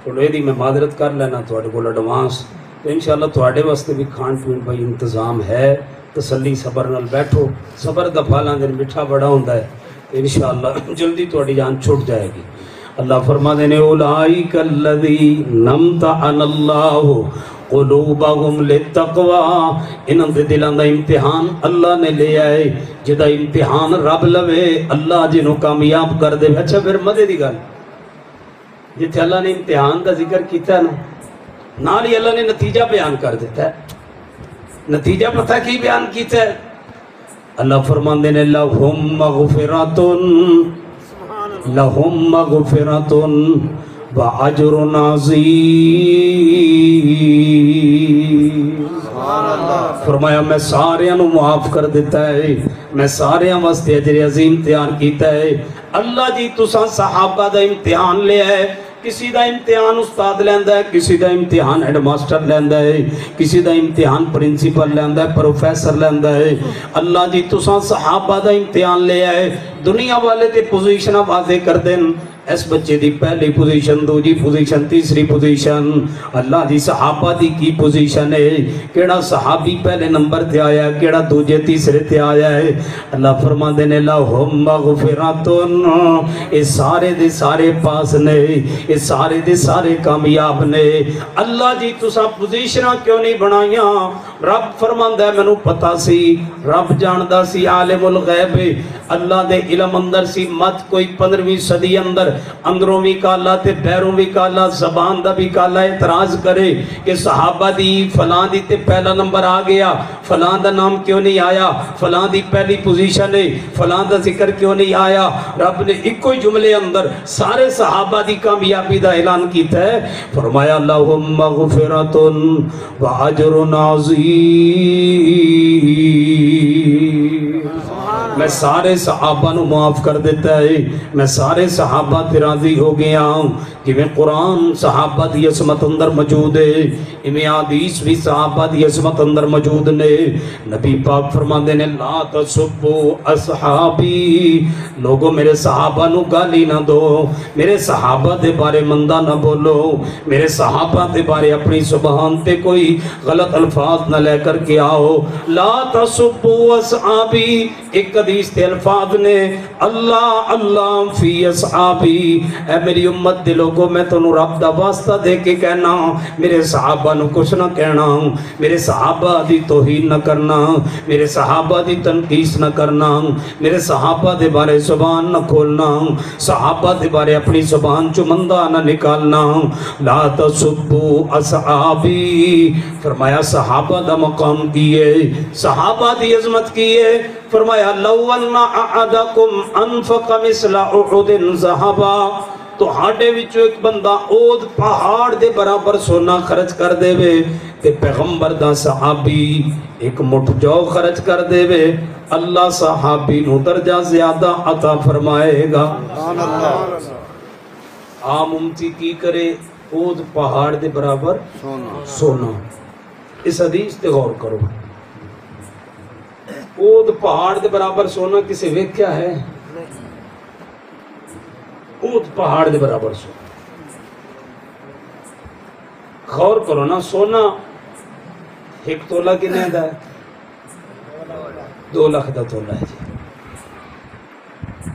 تھوڑے دی میں معذرت کر لینا تواڈے کول ایڈوانس، تو انشاءاللہ تواڈے واسطے بھی کھان پین بھائی انتظام ہے، تسلی صبر نال بیٹھو، صبر دا پھل آندے میٹھا بڑا ہوندا ہے، انشاءاللہ جلدی تواڈی جان چھٹ جائے گی۔ اللہ فرماندے نے اولئک الذین امتحن اللہ قلوبهم للتقوی، انہاں دے دلاں دا امتحان اللہ نے لے آئے، جدا امتحان رب لوے اللہ جنوں کامیاب کر دے۔ اچھا پھر مزے دی گل، جتھے اللہ نے امتحان دا ذکر کیتا ہے نا، نال ہی اللہ نے نتیجہ بیان کر دیتا ہے۔ نتیجہ پتہ کی بیان کیتا ہے؟ اللہ فرماندے نے لہم مغفرۃ، لہم مغفرۃ واجر عظیم۔ فرمایا میں ساریاں نو معاف کر دیتا ہے، میں ساریاں واسطے اجر عظیم تیار کیتا ہے۔ اللہ جی تساں صحابہ دا امتحان لے آئے، کسی دا امتحان استاد لیندا ہے، کسی دا امتحان ہیڈ ماسٹر لیندا ہے، کسی دا امتحان پرنسپل لیندا ہے، پروفیسر لیندا ہے۔ اللہ جی تساں صحابہ دا امتحان لے آئے، دنیا والے تے پوزیشن واضح کر دین، اس بچے دی پہلی پوزیشن، دوجی پوزیشن، تیسری پوزیشن۔ اللہ دی صحابہ دی کی پوزیشن ہے، کیڑا صحابی پہلے نمبر تے آیا ہے، کیڑا دوجے تیسرے تے آیا ہے۔ اللہ فرماندے نے لہم مغفرۃ، اے سارے دے سارے پاس نے، اے سارے دے سارے کامیاب نے۔ اللہ جی تساں پوزیشناں کیوں نہیں بنائیاں؟ رب فرماندا ہے مینوں پتہ سی، رب جاندا سی، عالم الغیب، اللہ دے علم اندر سی، مت کوئی 15ویں صدی اندر اندروں بھی کالا تے بیروں بھی کالا، زبان دا بھی کالا اعتراض کرے کہ صحابہ دی فلاں دی تے پہلا نمبر آ گیا، فلاں دا نام کیوں نہیں آیا، فلاں دی پہلی پوزیشن ہے، فلاں دا ذکر کیوں نہیں آیا؟ رب نے ایک کوئی جملے اندر سارے صحابہ دی کامیابی دا اعلان کیتا ہے۔ فرمایا لہم مغفرۃ واجر عظیم۔ میں سارے صحابہ نو معاف کر دیتا ہے، میں سارے صحابہ تے راضی ہو گیا ہوں کہ میں قرآن صحابہ دی عصمت اندر موجود ہے، میں حدیث بھی صحابہ دی عصمت اندر موجود نے۔ نبی پاک فرماندے نے لا تسبوا اصحابی، لوگوں میرے صحابہ نو گالی نہ دو، میرے صحابہ دے بارے مندہ نہ بولو، میرے صحابہ دے بارے اپنی زبان تے کوئی غلط الفاظ نہ لے کر کے آؤ۔ لا تسبوا اصحابی، ایک حدیث تے الفاظ نے اللہ اللہ فی اصحابی، اے میری امت دے لوگوں میں تو رب دا واسطہ دے کے کہنا میرے صحابہ نو کچھ نہ کہنا، میرے صحابہ دی توہین نہ کرنا، میرے صحابہ دی تنقیس نہ کرنا، میرے صحابہ دے بارے زبان نہ کھولنا، صحابہ دے بارے اپنی زبان چمندہ نہ نکالنا۔ لا تسبوا اصحابی، فرمایا صحابہ دا مقام کیے، صحابہ دی عظمت کیے۔ فرمایا لو ان احدکم انفق مثل احد ذهبا، تو ہاڈے وچوں ایک بندہ اود پہاڑ دے برابر سونا خرچ کر دے وے تے پیغمبر دا صحابی ایک مٹھ جو خرچ کر دے وے، اللہ صحابی نو درجہ زیادہ عطا فرمائے گا۔ عام امتی کی کرے اود پہاڑ دے برابر سونا، اس حدیث تے غور کرو۔ اود پہاڑ دے برابر سونا کسے ویکھیا ہے؟ اود پہاڑ دے برابر سونا، غور کرو نا، سونا ایک تولہ کنے دا ہے؟ 2 لاکھ دا تولہ ہے جی۔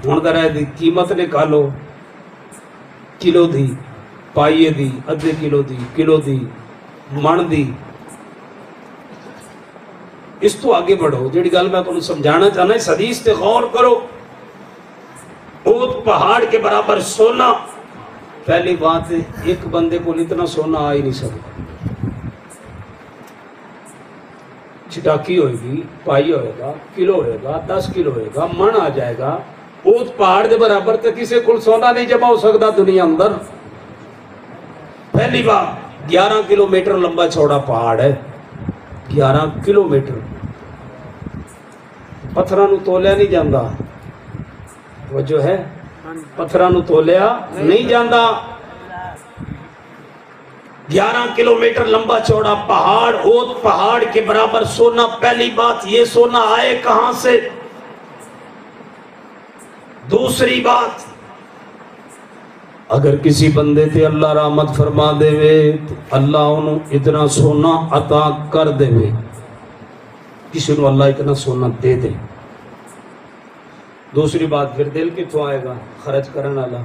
ہون دا رہے دی قیمت نکالو، کلو دی، پائیے دی، ادھے کلو دی، کلو دی، من دی۔ اس تو آگے بڑھو، جیڑی گل میں تمہیں سمجھانا چاہنا ہے، اس حدیث تے غور کرو۔ اود پہاڑ کے برابر سونا، پہلی بات ہے ایک بندے کو اتنا سونا آ ہی نہیں سکتا، چٹاکی ہوئے گی، پائی ہوئے گا، کلو ہوئے گا، 10 کلو ہوئے گا، من آ جائے گا۔ اود پہاڑ دے برابر تے کسے کل سونا نہیں جمع ہو سکتا دنیا اندر۔ پہلی بات 11 کلومیٹر لمبا چوڑا پہاڑ ہے، 11 کلومیٹر، پتھرانو تولیا نہیں جاندہ، وجہ ہے پتھرانو تولیا نہیں جاندہ۔ 11 کلومیٹر لمبا چوڑا پہاڑ، اود پہاڑ کے برابر سونا۔ پہلی بات یہ سونا آئے کہاں سے؟ دوسری بات، اگر کسی بندے تے اللہ رحمت فرما دے وے تو اللہ انہوں اتنا سونا عطا کر دے وے، کسی نو اللہ اتنا سونا دے دے۔ دوسری بات پھر دل کتوں آئے گا خرچ کرنا اللہ؟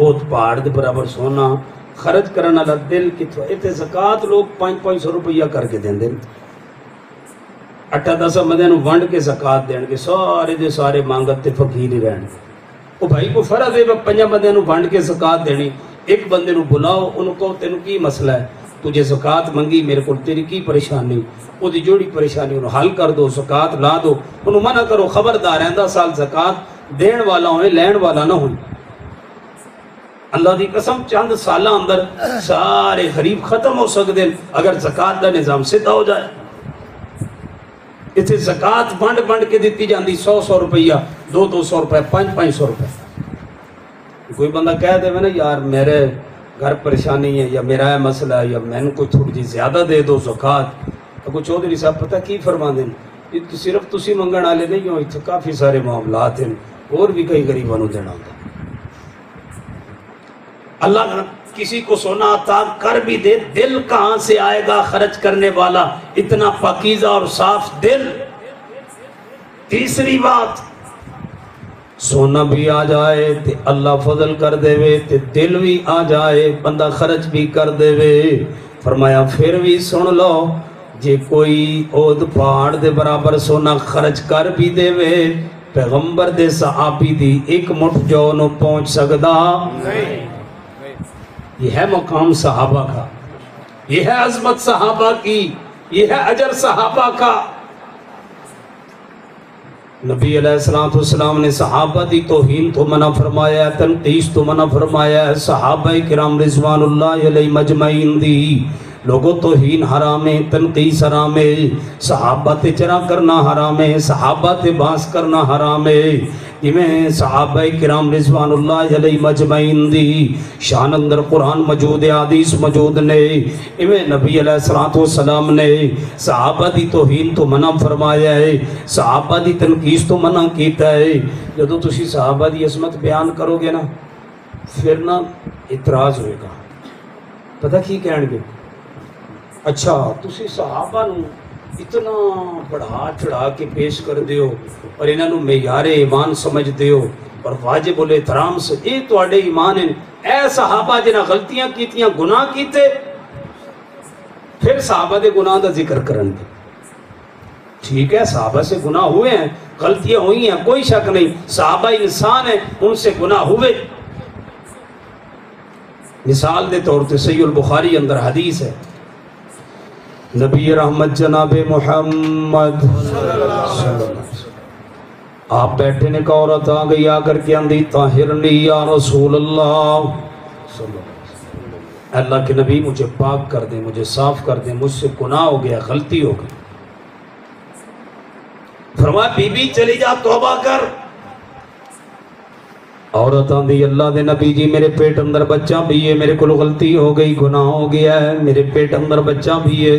اود پہاڑ دے برابر سونا خرچ کرنا اللہ دل کتوں؟ اتنے زکاة لوگ 500 روپیہ کر کے دیں دیں، 8-10 بندے نو ونڈ کے زکاة دیں گے، سارے دے سارے مانگت تے فقیر ہی رہنے۔ وہ بھائی کو فرض ہے 5 بندے نو ونڈ کے زکاة دینی، ایک بندے نو بلاؤ، انہوں کو تینوں کی مسئلہ ہے، تجھے زکاة منگی میرے کو تیری کی پریشانی، وہ دی جوڑی پریشانی انہوں حل کر دو، زکاة لا دو، انہوں منع کرو خبردار ہے 10 سال زکاة دین والا ہوئے لین والا نہ ہوئے۔ اللہ دی قسم چند سالہ اندر سارے غریب ختم ہو سکتے ہیں اگر زکاة دا نظام سدھا ہو جائے۔ اتنے زکاة بنڈ کے دیتی جاندی 100 روپیہ، 200 روپے، 500 روپے۔ کوئی بندہ کہہ دے میں نا یار میرے گھر پریشانی ہے یا میرا ہے مسئلہ ہے یا میں نے کوئی تھوڑی جی زیادہ دے دو زکاة، تو کوئی چودھری صاحب پتہ کی فرما دیں، یہ صرف تسی منگن والے نہیں ہو، اتنے کافی سارے معاملات ہیں اور بھی کئی غریبانوں دینا ہوتا۔ اللہ کسی کو سونا عطا کر بھی دے، دل کہاں سے آئے گا خرچ کرنے والا؟ اتنا پاکیزہ اور صاف دل۔ تیسری بات، سونا بھی آ جائے تے اللہ فضل کر دے وے تے دل بھی آ جائے بندہ خرچ بھی کر دے وے۔ فرمایا پھر بھی سن لو، جے کوئی اود پہاڑ دے برابر سونا خرچ کر بھی دے وے، پیغمبر دے صحابی دی ایک مٹھ جو نو پہنچ سکدا نہیں۔ یہ ہے مقام صحابہ کا، یہ ہے عظمت صحابہ کی، یہ ہے اجر صحابہ کا۔ نبی علیہ السلام نے صحابہ دی توہین تو منع فرمایا ہے، تنقیس تو منع فرمایا ہے۔ صحابہ کرام رضوان اللہ علیہ مجمعین دی لوگوں توہین حرام ہے، تنقیص حرام ہے، صحابہ تے چرا کرنا حرام ہے، صحابہ تے باس کرنا حرام ہے۔ جویں صحابہ کرام رضوان اللہ علیہ مجمعین دی شان اندر قرآن موجود ہے، حدیث موجود نے، ایویں نبی علیہ الصلوۃ والسلام نے صحابہ دی توہین تو منع فرمایا ہے، صحابہ دی تنقیص تو منع کیتا ہے۔ جدو تسی صحابہ دی عظمت بیان کرو گے نا پھر نا اعتراض ہوئے گا، پتہ کی کہن گے، اچھا تسی صحابہ نو اتنا بڑھا چڑھا کے پیش کر دیو اور انہاں نو معیار ایمان سمجھ دیو اور واجب الاحترام سے اے تواڈے ایمان ہیں، اے صحابہ جنہاں غلطیاں کیتیاں گناہ کیتے، پھر صحابہ دے گناہ دا ذکر کرن گے۔ ٹھیک ہے صحابہ سے گناہ ہوئے ہیں، غلطیاں ہوئی ہیں، کوئی شک نہیں، صحابہ انسان ہیں، ان سے گناہ ہوئے۔ مثال دے طور تے صحیح البخاری اندر حدیث ہے، نبی رحمت جناب محمد صلی اللہ علیہ وسلم آپ بیٹھے نے، کہ عورت آ گئی، آ کر کے اندھی طاہرنی یا رسول اللہ صلی اللہ علیہ وسلم، اللہ کے نبی مجھے پاک کر دیں، مجھے صاف کر دیں، مجھ سے گناہ ہو گیا، غلطی ہو گئی۔ فرمایا بی بی چلی جا توبہ کر۔ عورت آندھی اللہ دے نبی جی میرے پیٹ اندر بچہ بھی ہے، میرے کو غلطی ہو گئی، گناہ ہو گیا ہے، میرے پیٹ اندر بچہ بھی ہے،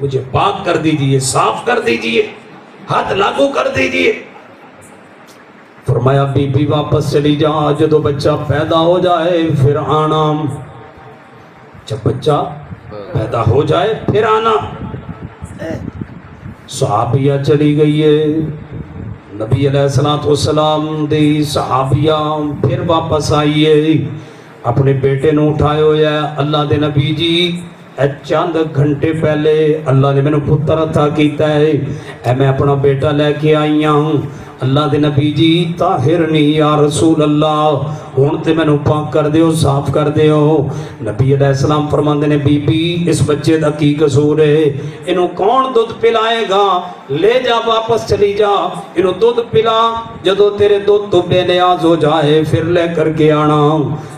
مجھے پاک کر دیجئے، صاف کر دیجئے، ہاتھ لاگو کر دیجئے۔ فرمایا بی بی واپس چلی جا، جدو بچہ پیدا ہو جائے پھر آنا، جب بچہ پیدا ہو جائے پھر آنا۔ صحابیہ چلی گئی ہے، نبی علیہ السلام دی صحابیہ پھر واپس آئیے، اپنے بیٹے نو اٹھائے ہویا ہے، اللہ دے نبی جی چند گھنٹے پہلے اللہ نے میں نے پتر عطا کیتا ہے، اے میں اپنا بیٹا لے کے آئی ہوں، اللہ دے نبی جی طاہرنی یا رسول اللہ، ہون تے میں نو پاک کر دیو، صاف کر دیو۔ نبی علیہ السلام فرماندے نے بی بی اس بچے دا کی قصور ہے، انہوں کون دودھ پلائے گا، لے جا واپس چلی جا، انہوں دودھ پلا، جدو تیرے دودھ تو بے نیاز ہو جائے پھر لے کر کے آنا۔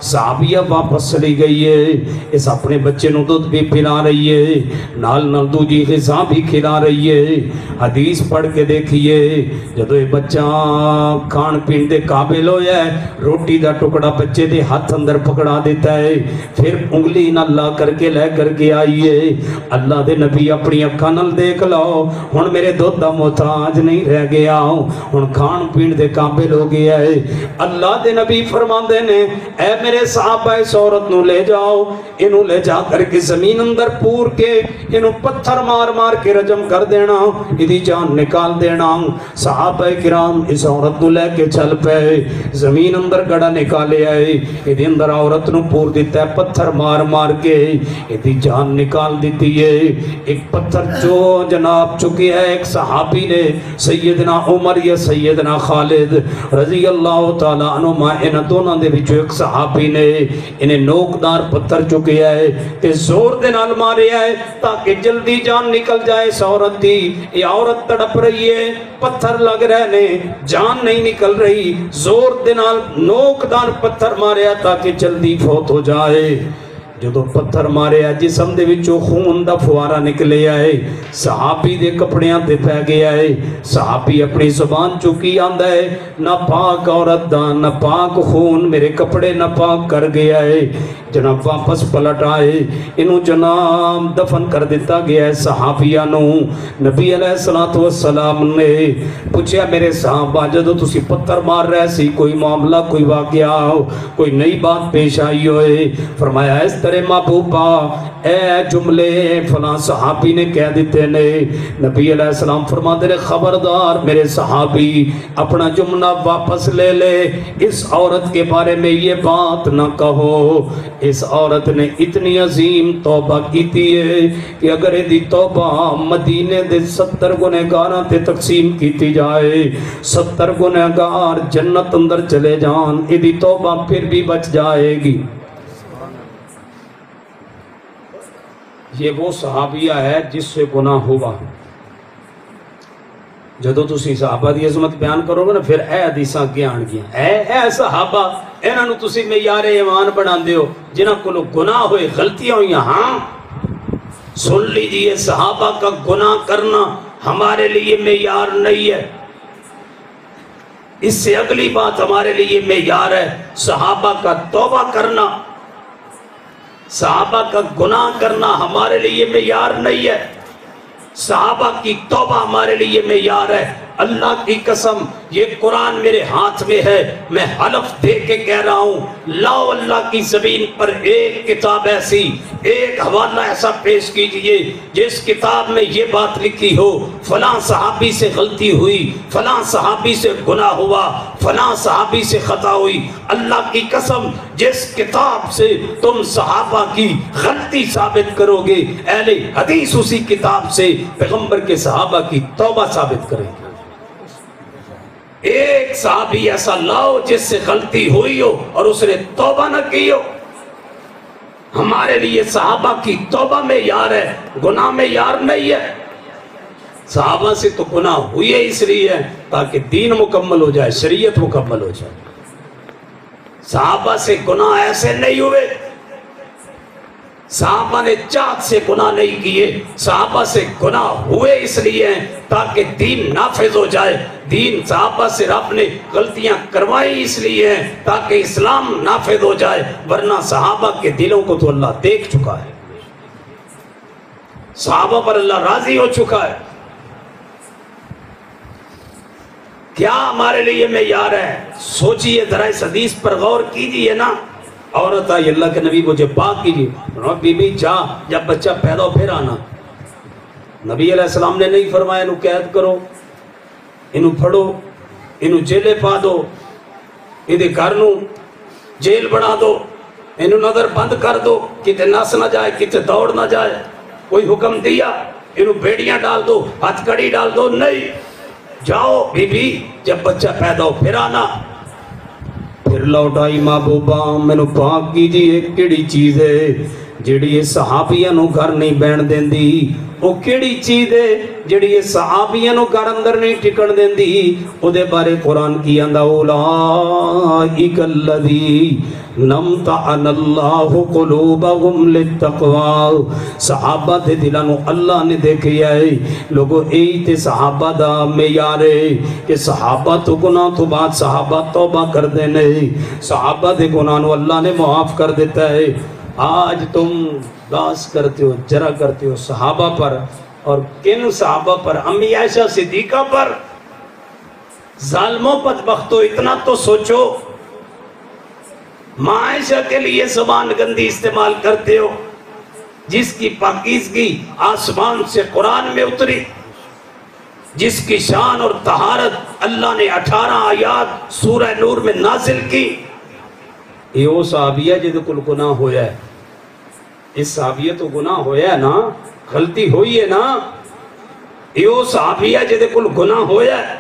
صحابیہ واپس چلی گئی ہے، اس اپنے بچے نو دودھ بھی پلا رہی ہے، نال نال دوجی غذا بھی کھلا رہی ہے۔ حدیث پڑھ کے دیکھیے، جدو یہ بچہ کھان پین دے قابل ہو جائے، روٹی دا ٹکڑا بچے دے ہاتھ اندر پکڑا دیتا ہے، پھر انگلی نہ لا کر کے لے کر کے آئیے، اللہ دے نبی اپنی اکھاں نال دیکھ لو، ہن میرے دودھ دا محتاج نہیں رہ گیا، ہن کھان پین دے قابل ہو گیا ہے۔ اللہ دے نبی فرماندے نے اے میرے صحابہ اس عورت نو لے جاؤ، انہوں لے جا کر کے زمین اندر پور کے انہوں پتھر مار مار کے رجم کر دینا، ادھی جان نکال دینا۔ صحابہ کرام اس عورت نو لے کے چل پے، زمین اندر گڑا نکالے آئے، ادھی اندر عورت نو پور دیتا ہے پتھر مار مار کے، ادھی جان نکال دیتی ہے۔ ایک پتھر جو جناب چکے ہے ایک صحابی نے، سیدنا عمر یا سیدنا خالد رضی اللہ تعالیٰ عنہما، ان دونوں دے وچوں ایک صحابی نے انہیں نوکدار پتھر چکے ہے تے زور دے نال مارے ہے تاکہ جلدی جان نکل جائے اس عورت دی۔ یہ عورت تڑپ رہی ہے، پتھر لگ رہے نے، جان نہیں نکل رہی، زور دے نال نوکدار پتھر ماریا تاکہ جلدی فوت ہو جائے۔ جدو پتھر مارے جسم دے وچوں خون دا فوارا نکلے آئے، صحابی دے کپڑیاں تے پہ گیا ہے، صحابی اپنی زبان چکی آندہ ہے، نہ پاک عورت دا نہ پاک خون میرے کپڑے نہ پاک کر گیا ہے۔ جناب واپس پلٹ آئے، انہوں جناب دفن کر دیتا گیا ہے۔ صحابیہ نو نبی علیہ السلام نے پوچھا میرے صحابہ جدو تسی پتھر مار رہے سی کوئی معاملہ کوئی واقعہ ہو، کوئی نئی بات پیش آئی ہوئے؟ فرمایا اس طرح محبوبہ اے جملے فلاں صحابی نے کہہ دیتے نے۔ نبی علیہ السلام فرماتے ہیں خبردار میرے صحابی اپنا جملہ واپس لے لے، اس عورت کے بارے میں یہ بات نہ کہو، اس عورت نے اتنی عظیم توبہ کیتی ہے کہ اگر دی توبہ مدینے دے 70 گنہگاراں تے تقسیم کیتی جائے، 70 گنہگار جنت اندر چلے جان، دی توبہ پھر بھی بچ جائے گی۔ یہ وہ صحابیہ ہے جس سے گناہ ہوا۔ جدو تسی صحابہ دی عظمت بیان کرو گے نا پھر اے حدیثاں اگے آن گیا، اے صحابہ انہاں نو تسی معیار ایمان بنا دیو جنہاں کولوں گناہ ہوئے غلطیاں ہوئیاں، ہاں سن لیجئے، صحابہ کا گناہ کرنا ہمارے لیے معیار نہیں ہے، اس سے اگلی بات ہمارے لیے معیار ہے صحابہ کا توبہ کرنا۔ صحابہ کا گناہ کرنا ہمارے لیے معیار نہیں ہے، صحابہ کی توبہ ہمارے لیے معیار ہے۔ اللہ کی قسم، یہ قرآن میرے ہاتھ میں ہے، میں حلف دے کے کہہ رہا ہوں، لاؤ اللہ کی زمین پر ایک کتاب ایسی، ایک حوالہ ایسا پیش کیجئے جس کتاب میں یہ بات لکھی ہو فلاں صحابی سے غلطی ہوئی، فلاں صحابی سے گناہ ہوا، فلاں صحابی سے خطا ہوئی۔ اللہ کی قسم، جس کتاب سے تم صحابہ کی غلطی ثابت کرو گے، اہل حدیث اسی کتاب سے پیغمبر کے صحابہ کی توبہ ثابت کریں گے۔ ایک صحابی ایسا لاؤ جس سے غلطی ہوئی ہو اور اس نے توبہ نہ کی ہو۔ ہمارے لیے صحابہ کی توبہ میں یار ہے، گناہ میں یار نہیں ہے۔ صحابہ سے تو گناہ ہوئی اس لیے ہے تاکہ دین مکمل ہو جائے، شریعت مکمل ہو جائے۔ صحابہ سے گناہ ایسے نہیں ہوئے، صحابہ نے چاہت سے گناہ نہیں کیے، صحابہ سے گناہ ہوئے اس لیے ہیں تاکہ دین نافذ ہو جائے۔ دین صحابہ سے رب نے غلطیاں کروائی اس لیے ہیں تاکہ اسلام نافذ ہو جائے، ورنہ صحابہ کے دلوں کو تو اللہ دیکھ چکا ہے، صحابہ پر اللہ راضی ہو چکا ہے۔ کیا ہمارے لیے معیار ہے؟ سوچئے ذرا، اس حدیث پر غور کیجئے نا۔ عورت آئی، اللہ کے نبی مجھے پاک کیجئے، بی بی جا، جب بچہ پیدا ہو پھر آنا۔ نبی علیہ السلام نے نہیں فرمایا انہوں قید کرو، انہوں پھڑو، انہوں جیلے پا دو، انہوں گھرنوں جیل بنا دو، انہوں نظر بند کر دو، کتے نس نہ جائے، کتے دوڑ نہ جائے۔ کوئی حکم دیا انہوں بیڑیاں ڈال دو، ہتھ کڑی ڈال دو؟ نہیں، جاؤ بی بی، جب بچہ پیدا ہو پھر آنا۔ پھر لوٹائی محبوبہ مینوں پاک کیجئے، کیڑی چیز ہے جیڑی یہ صحابیاں نو گھر نہیں بین دیندی؟ وہ کیڑی چیز ہے جیڑی یہ صحابیاں نو گھر اندر نہیں ٹکن دیندی؟ او دے بارے قرآن کی آندا، اولئک الذین امتحن اللہ قلوبہم للتقوی۔ صحابہ دے دلاں نو اللہ نے دیکھیا ہے۔ لوگو ایہی تے صحابہ دا معیار ہے کہ صحابہ تو گناہ تو بعد صحابہ توبہ کر دینے، صحابہ دے گناہ نو اللہ نے معاف کر دیتا ہے۔ آج تم داس کرتے ہو، جرا کرتے ہو صحابہ پر، اور کن صحابہ پر؟ امی عائشہ صدیقہ پر۔ ظالموں بدبختو، اتنا تو سوچو، ماں عائشہ کے لیے زبان گندی استعمال کرتے ہو جس کی پاکیزگی آسمان سے قرآن میں اتری، جس کی شان اور طہارت اللہ نے 18 آیات سورہ نور میں نازل کی۔ یہ وہ صحابیہ جدے کل گناہ ہویا ہے، اس صحابیہ تو گناہ ہویا ہے نا، غلطی ہوئی ہے نا، یہ وہ صحابیہ جدے کل گناہ ہویا ہے۔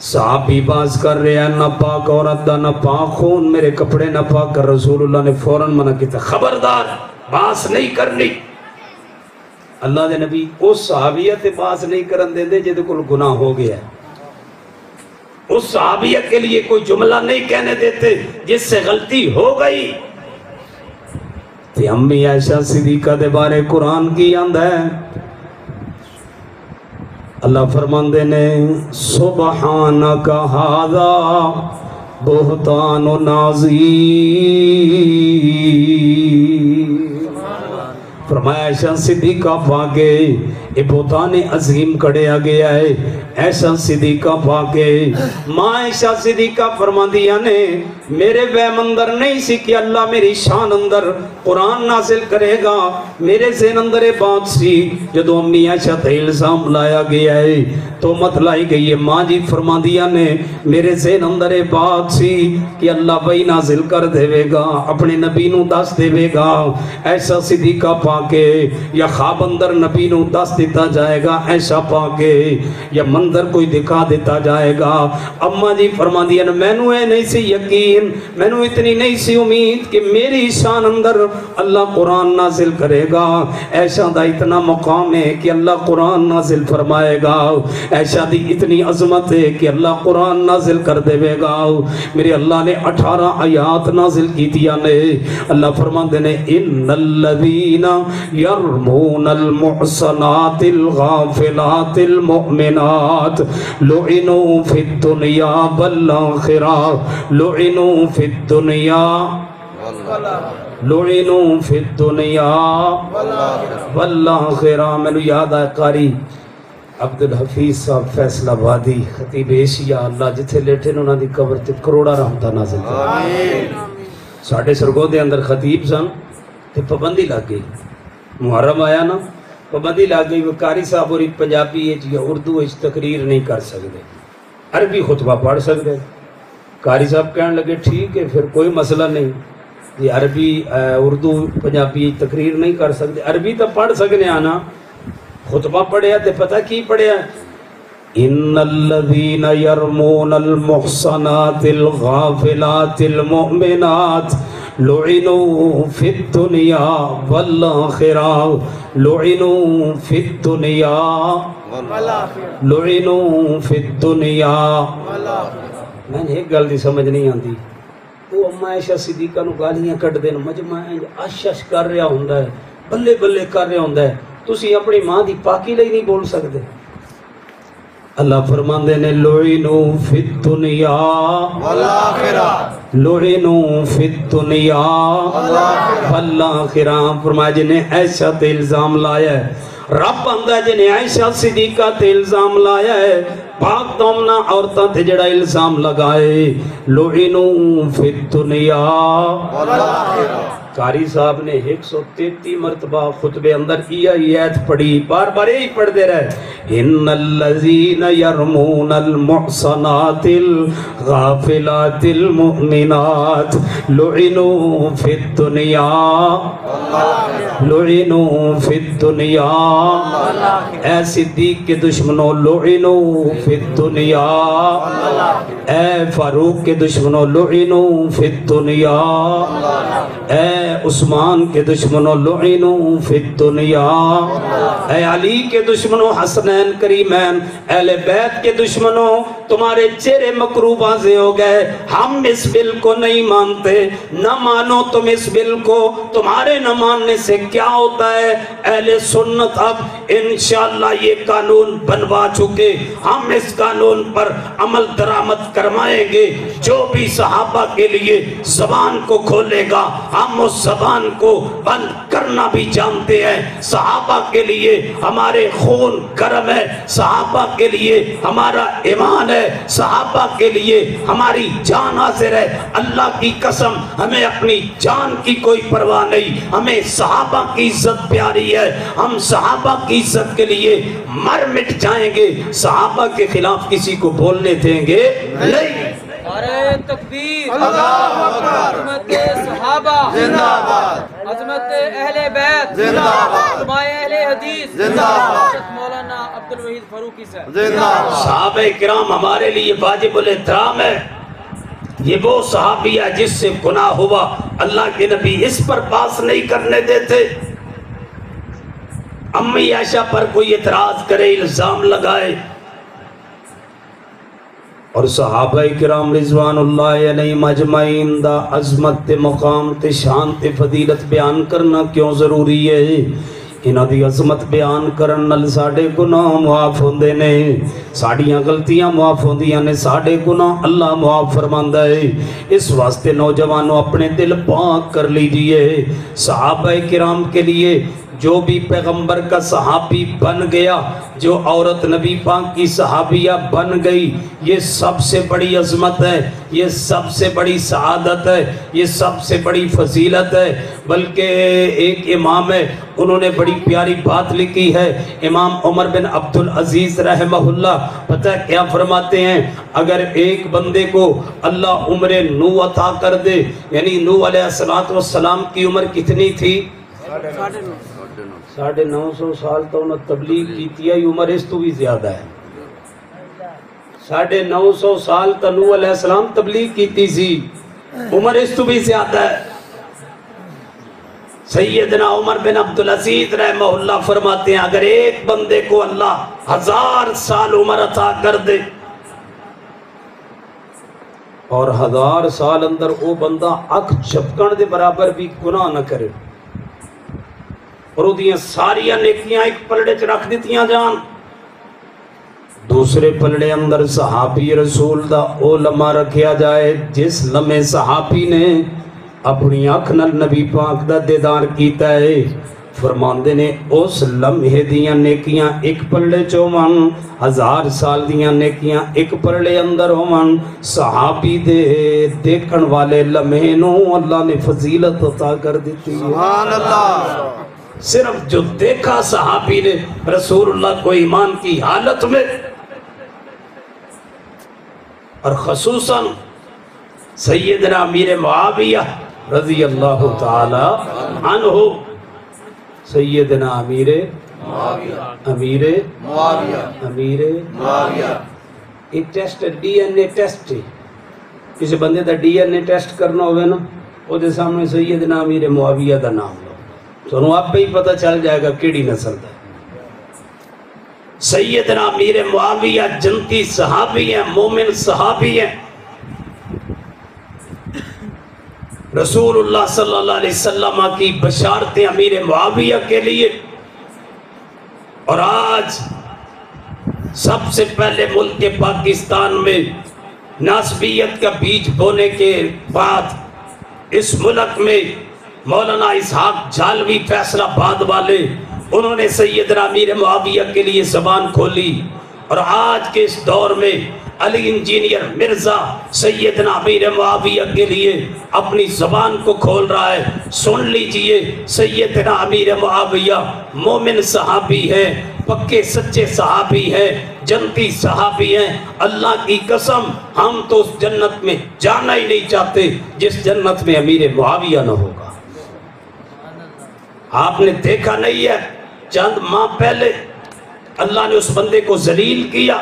صحابی باز کر رہے ہیں، نہ پاک عورت دا، نہ پاک خون، میرے کپڑے نہ پاک کر، رسول اللہ نے فوراً منع کیا، خبردار باز نہیں کرنی۔ اللہ دے نبی اس صحابیہ تے باز نہیں کرن دیں دے جدے کل گناہ ہو گیا ہے، اس صحابیہ کے لیے کوئی جملہ نہیں کہنے دیتے جس سے غلطی ہو گئی۔ تے امی عائشہ صدیقہ دے بارے قرآن کی آندا ہے، اللہ فرماندے نے سبحانک ھذا بہتان عظیم۔ فرمایا عائشہ صدیقہ پاکے یہ بہتان عظیم کڑیا گیا ہے۔ عائشہ صدیقہ پاکے، ماں عائشہ صدیقہ فرماندیاں نے میرے وہم اندر نہیں سی کہ اللہ میری شان اندر قرآن نازل کرے گا، میرے ذہن اندر بات سی جدو امی عائشہ تے الزام لایا گیا ہے تو مت لائی گئی ہے۔ ماں جی فرماندیاں نے میرے ذہن اندر بات سی کہ اللہ وہی نازل کر دے گا، اپنے نبی نو دس دے گا۔ عائشہ صدیقہ پاکے یا خواب اندر نبی نو دس دیتا جائے گا، عائشہ پاکے یا منظر کوئی دکھا دیتا جائے گا۔ اماں جی فرماندیاں نے مینوں اے نہیں سی یقین، مینوں اتنی نہیں سی امید کہ میری شان اندر اللہ قرآن نازل کرے گا۔ عائشہ دا اتنا مقام ہے کہ اللہ قرآن نازل فرمائے گا، عائشہ دی اتنی عظمت ہے کہ اللہ قرآن نازل کر دے گا۔ میرے اللہ نے 18 آیات نازل کی دیا نے۔ اللہ فرماندے نے ان الذین يرمون المحصنات الغافلات المؤمنات لعنوا في الدنيا والآخرة لعنوا في الدنيا لعنوا في الدنيا والآخرة. میں نے یاد آیا قاری عبدالحفیظ صاحب فیصل آبادی خطیب ایشیا اللہ جتھے لیٹے انہوں دی قبر تے کروڑا رحمتہ نازل کرے. ساڑھے سرگو دے اندر خطیب سن تے پابندی لگ گئی محرم آیا نا پابندی لگ گئی وہ قاری صاحب اور پنجابی یا اردو تقریر نہیں کر سکتے عربی خطبہ پڑھ سکتے. قاری صاحب کہنے لگے ٹھیک ہے پھر کوئی مسئلہ نہیں یہ عربی اردو پنجابی تقریر نہیں کر سکتے عربی تو پڑھ سکنے آنا خطبہ پڑھیا تے پتہ کی پڑھیا ان الذین یرمون المحصنات الغافلات المؤمنات لعنوا فی الدنیا والآخرہ لعنوا فی الدنیا لعنوا فی الدنیا. میں نے ایک گل دی سمجھ نہیں آتی وہ اما عائشہ صدیقہ نو گالیاں کٹ دین مجمع اشش کر رہا ہوندا ہے بلے بلے کر رہا ہوندا ہے تسی اپنی ماں دی پاکی لئی نہیں بول سکتے. اللہ فرماندے نے لعنوا فی الدنیا والآخرہ لعنوا فی الدنیا والآخرہ. فرمایا جنہیں عائشہ تے الزام لایا ہے رب آندا ہے جنہیں عائشہ صدیقہ تے الزام لایا ہے پاک دومنا عورتاں تے جڑا الزام لگائے لعنوا فی الدنیا والآخرہ. قاری صاحب نے 133 مرتبہ خطبے اندر یہ آیت پڑھی بار بار یہی پڑھتے رہے ان الذین یرمون المحصنات الغافلات المؤمنات لعنوا فی الدنیا لعنوا فی الدنیا. اے صدیق کے دشمنوں لعنوا فی الدنیا اے فاروق کے دشمنوں لعنوا فی الدنیا اے عثمان کے دشمنوں لعنوا فی الدنیا اے علی کے دشمنوں حسنین کریمین اہل بیت کے دشمنوں تمہارے چہرے مکروہ واضح ہو گئے ہم اس بل کو نہیں مانتے نہ مانو تم اس بل کو تمہارے نہ ماننے سے کیا ہوتا ہے. اہل سنت اب انشاءاللہ یہ قانون بنوا چکے ہم اس قانون پر عمل درآمد کروائیں گے جو بھی صحابہ کے لیے زبان کو کھولے گا ہم اس زبان کو بند کرنا بھی جانتے ہیں. صحابہ کے لیے ہمارے خون گرم ہے صحابہ کے لیے ہمارا ایمان ہے صحابہ کے لیے ہماری جان حاضر ہے. اللہ کی قسم ہمیں اپنی جان کی کوئی پرواہ نہیں ہمیں صحابہ کی عزت پیاری ہے ہم صحابہ کی عزت کے لیے مر مٹ جائیں گے صحابہ کے خلاف کسی کو بولنے دیں گے نہیں. نعرہ تکبیر اللہ اکبر عظمت صحابہ زندہ باد عظمت اہل بیت زندہ باد علماء اہل حدیث زندہ باد مولانا عبدالوحید فاروقی صاحب زندہ باد. صحابہ کرام ہمارے لیے واجب الاحترام ہے یہ وہ صحابی ہے جس سے گناہ ہوا اللہ کے نبی اس پر باس نہیں کرنے دیتے. امی عائشہ پر کوئی اعتراض کرے الزام لگائے اور صحابہ کرام رضوان اللہ علیہ مجمعین دا عظمت تے مقام تے شان تے فضیلت بیان کرنا کیوں ضروری ہے. انہاں دی عظمت بیان کرن نال ساڈے گناہ معاف ہوندے نے ساڈیاں غلطیاں معاف ہوندیاں نے ساڈے گناہ اللہ معاف فرماندا ہے. اس واسطے نوجوانوں اپنے دل پاک کر لیجئے. صحابہ کرام کے لیے جو بھی پیغمبر کا صحابی بن گیا جو عورت نبی پاک کی صحابیہ بن گئی یہ سب سے بڑی عظمت ہے یہ سب سے بڑی سعادت ہے یہ سب سے بڑی فضیلت ہے. بلکہ ایک امام ہے انہوں نے بڑی پیاری بات لکھی ہے امام عمر بن عبدالعزیز رحمہ اللہ پتہ کیا فرماتے ہیں اگر ایک بندے کو اللہ عمر نو عطا کر دے یعنی نو علیہ السلام کی عمر کتنی تھی 950 سال تو انہوں تبلیغ کیتی ہے عمر اس تو بھی زیادہ ہے 950 سال تو نوح علیہ السلام تبلیغ کیتی سی عمر اس تو بھی زیادہ ہے. سیدنا عمر بن عبدالعزیز رحمہ اللہ فرماتے ہیں اگر ایک بندے کو اللہ 1000 سال عمر عطا کر دے اور 1000 سال اندر وہ بندہ اکھ جھپکن دے برابر بھی گناہ نہ کرے اور وہ ساریا نیکیاں ایک پلڑے چ رکھ دیتیاں جان. دوسرے پلڑے اندر صحابی رسول دا او لمحہ رکھیا جائے جس لمحے صحابی نے اپنی آنکھ نال نبی پاک دا دیدار کیتا ہے. فرماندے نے اس لمحے دیاں نیکیاں ایک پلڑے چ ہون، 1000 سال دیاں نیکیاں ایک پلڑے اندر ہون. صحابی دے دیکھن والے لمحے نو اللہ نے فضیلت عطا کر دیتی ہے. سبحان اللہ. صرف جو دیکھا صحابی نے رسول اللہ کو ایمان کی حالت میں، اور خصوصاً سیدنا امیر معاویہ رضی اللہ تعالی عنہ، سیدنا امیر معاویہ ایک test D N A test. کسی بندے دا ڈی این اے ٹیسٹ کرنا ہوئے نا، وہ دے سامنے سیدنا امیر معاویہ دا نام لو، تو آپ پہ ہی پتہ چل جائے گا کیڑی نسل دا. سیدنا امیر معاویہ جنتی صحابی ہیں، مومن صحابی ہیں. رسول اللہ صلی اللہ علیہ وسلم کی بشارتیں امیر معاویہ کے لیے. اور آج سب سے پہلے ملک پاکستان میں ناسبیت کا بیج بونے کے بعد اس ملک میں مولانا اسحاق جھالوی فیصلہ آباد والے، انہوں نے سیدنا امیر معاویہ کے لیے زبان کھولی. اور آج کے اس دور میں علی انجینئر مرزا سیدنا امیر معاویہ کے لیے اپنی زبان کو کھول رہا ہے. سن لیجئے، سیدنا امیر معاویہ مومن صحابی ہے، پکے سچے صحابی ہے، جنتی صحابی ہیں. اللہ کی قسم ہم تو اس جنت میں جانا ہی نہیں چاہتے جس جنت میں امیر معاویہ نہ ہوگا. آپ نے دیکھا نہیں ہے چند ماہ پہلے اللہ نے اس بندے کو ذلیل کیا.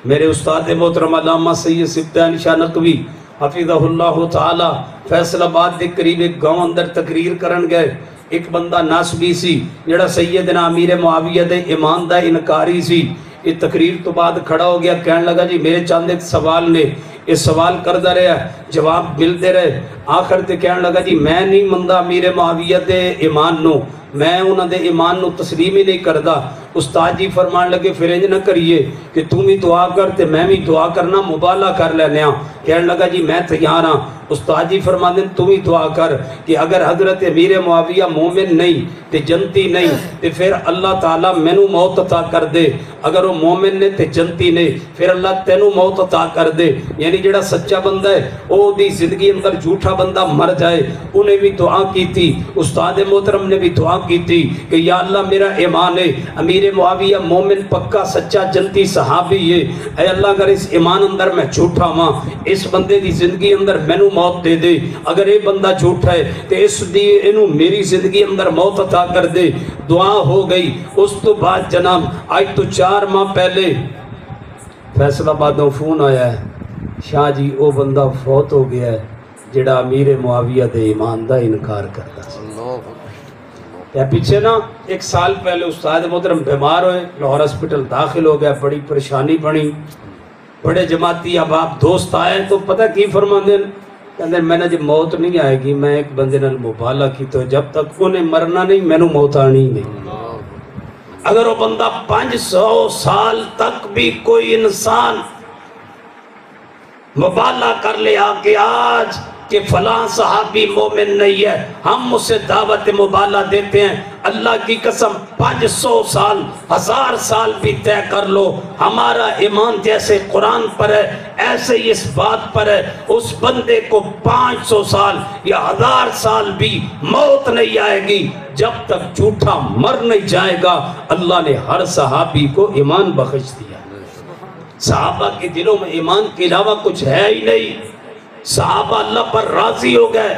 میرے استاد محترم علامہ سید سبطین شاہ نقوی حفظہ اللہ تعالی فیصل آباد دے قریب ایک گاؤں اندر تقریر کرن گئے. ایک بندہ ناسبی سی جڑا سیدنا امیر معاویہ دے ایمان دا انکاری سی. یہ تقریر تو بعد کھڑا ہو گیا، کہنے لگا جی میرے چاند ایک سوال نے، یہ سوال کردہ رہا، جواب ملتے رہے. آخر تے کہنے لگا جی میں نہیں مندہ امیر معاویہ دے ایمان نو، میں انہوں دے ایمان نو تسلیم ہی نہیں کردہ. استاد جی فرمان لگے پھر انج نہ کریے کہ تم بھی دعا کرتے میں بھی دعا کرنا، مبالغہ کر لینے ہاں. کہنے لگا جی میں تیار ہاں. استاد جی فرمان دیں تم ہی دعا کر کہ اگر حضرت امیر معاویہ مومن نہیں تے جنتی نہیں تے پھر اللہ تعالیٰ مینو موت عطا کر دے. اگر وہ مومن نے تے جنتی نے پھر اللہ تینو موت عطا کر دے. یعنی جڑا سچا بندہ ہے وہ دی زندگی اندر جھوٹا بندہ مر جائے. انہیں بھی دعا کی تھی، استاد محترم نے بھی دعا کی تھی کہ یا اللہ میرا ایمان ہے امیر معاویہ مومن پکا سچا جنتی صحابی ہے. اے اللہ اگر اس ایمان اندر میں جھوٹا ماں، اس بندے دی زندگی اندر مینو موت دے دے. اگر یہ بندہ جھوٹا ہے تو اس دی انہوں میری زندگی اندر موت عطا کر دے. دعا ہو گئی. اس تو بعد جناب آج تو 4 ماہ پہلے فیصل آبادوں فون آیا ہے، شاہ جی وہ بندہ فوت ہو گیا ہے جڑا امیر معاویہ دے ایمان دا انکار کرتا سی. پیچھے نا 1 سال پہلے استاد محترم بیمار ہوئے، لاہور ہسپتال داخل ہو گیا، بڑی پریشانی بنی. بڑے جماعتی احباب دوست آئے تو پتہ کی فرماندے کہندے میں نے جب موت نہیں آئے گی میں ایک بندے نال مبالغہ کی تو جب تک انہیں مرنا نہیں مینو موت آنی نہیں. اگر وہ بندہ 500 سال تک بھی کوئی انسان مبالغہ کر لے آگے آج کہ فلاں صحابی مومن نہیں ہے، ہم اسے دعوت مبالغہ دیتے ہیں. اللہ کی قسم 500 سال 1000 سال بھی طے کر لو، ہمارا ایمان جیسے قرآن پر ہے ایسے ہی اس بات پر ہے. اس بندے کو 500 سال یا 1000 سال بھی موت نہیں آئے گی جب تک جھوٹا مر نہیں جائے گا. اللہ نے ہر صحابی کو ایمان بخش دیا. صحابہ کے دلوں میں ایمان کے علاوہ کچھ ہے ہی نہیں. صحابہ اللہ پر راضی ہو گئے،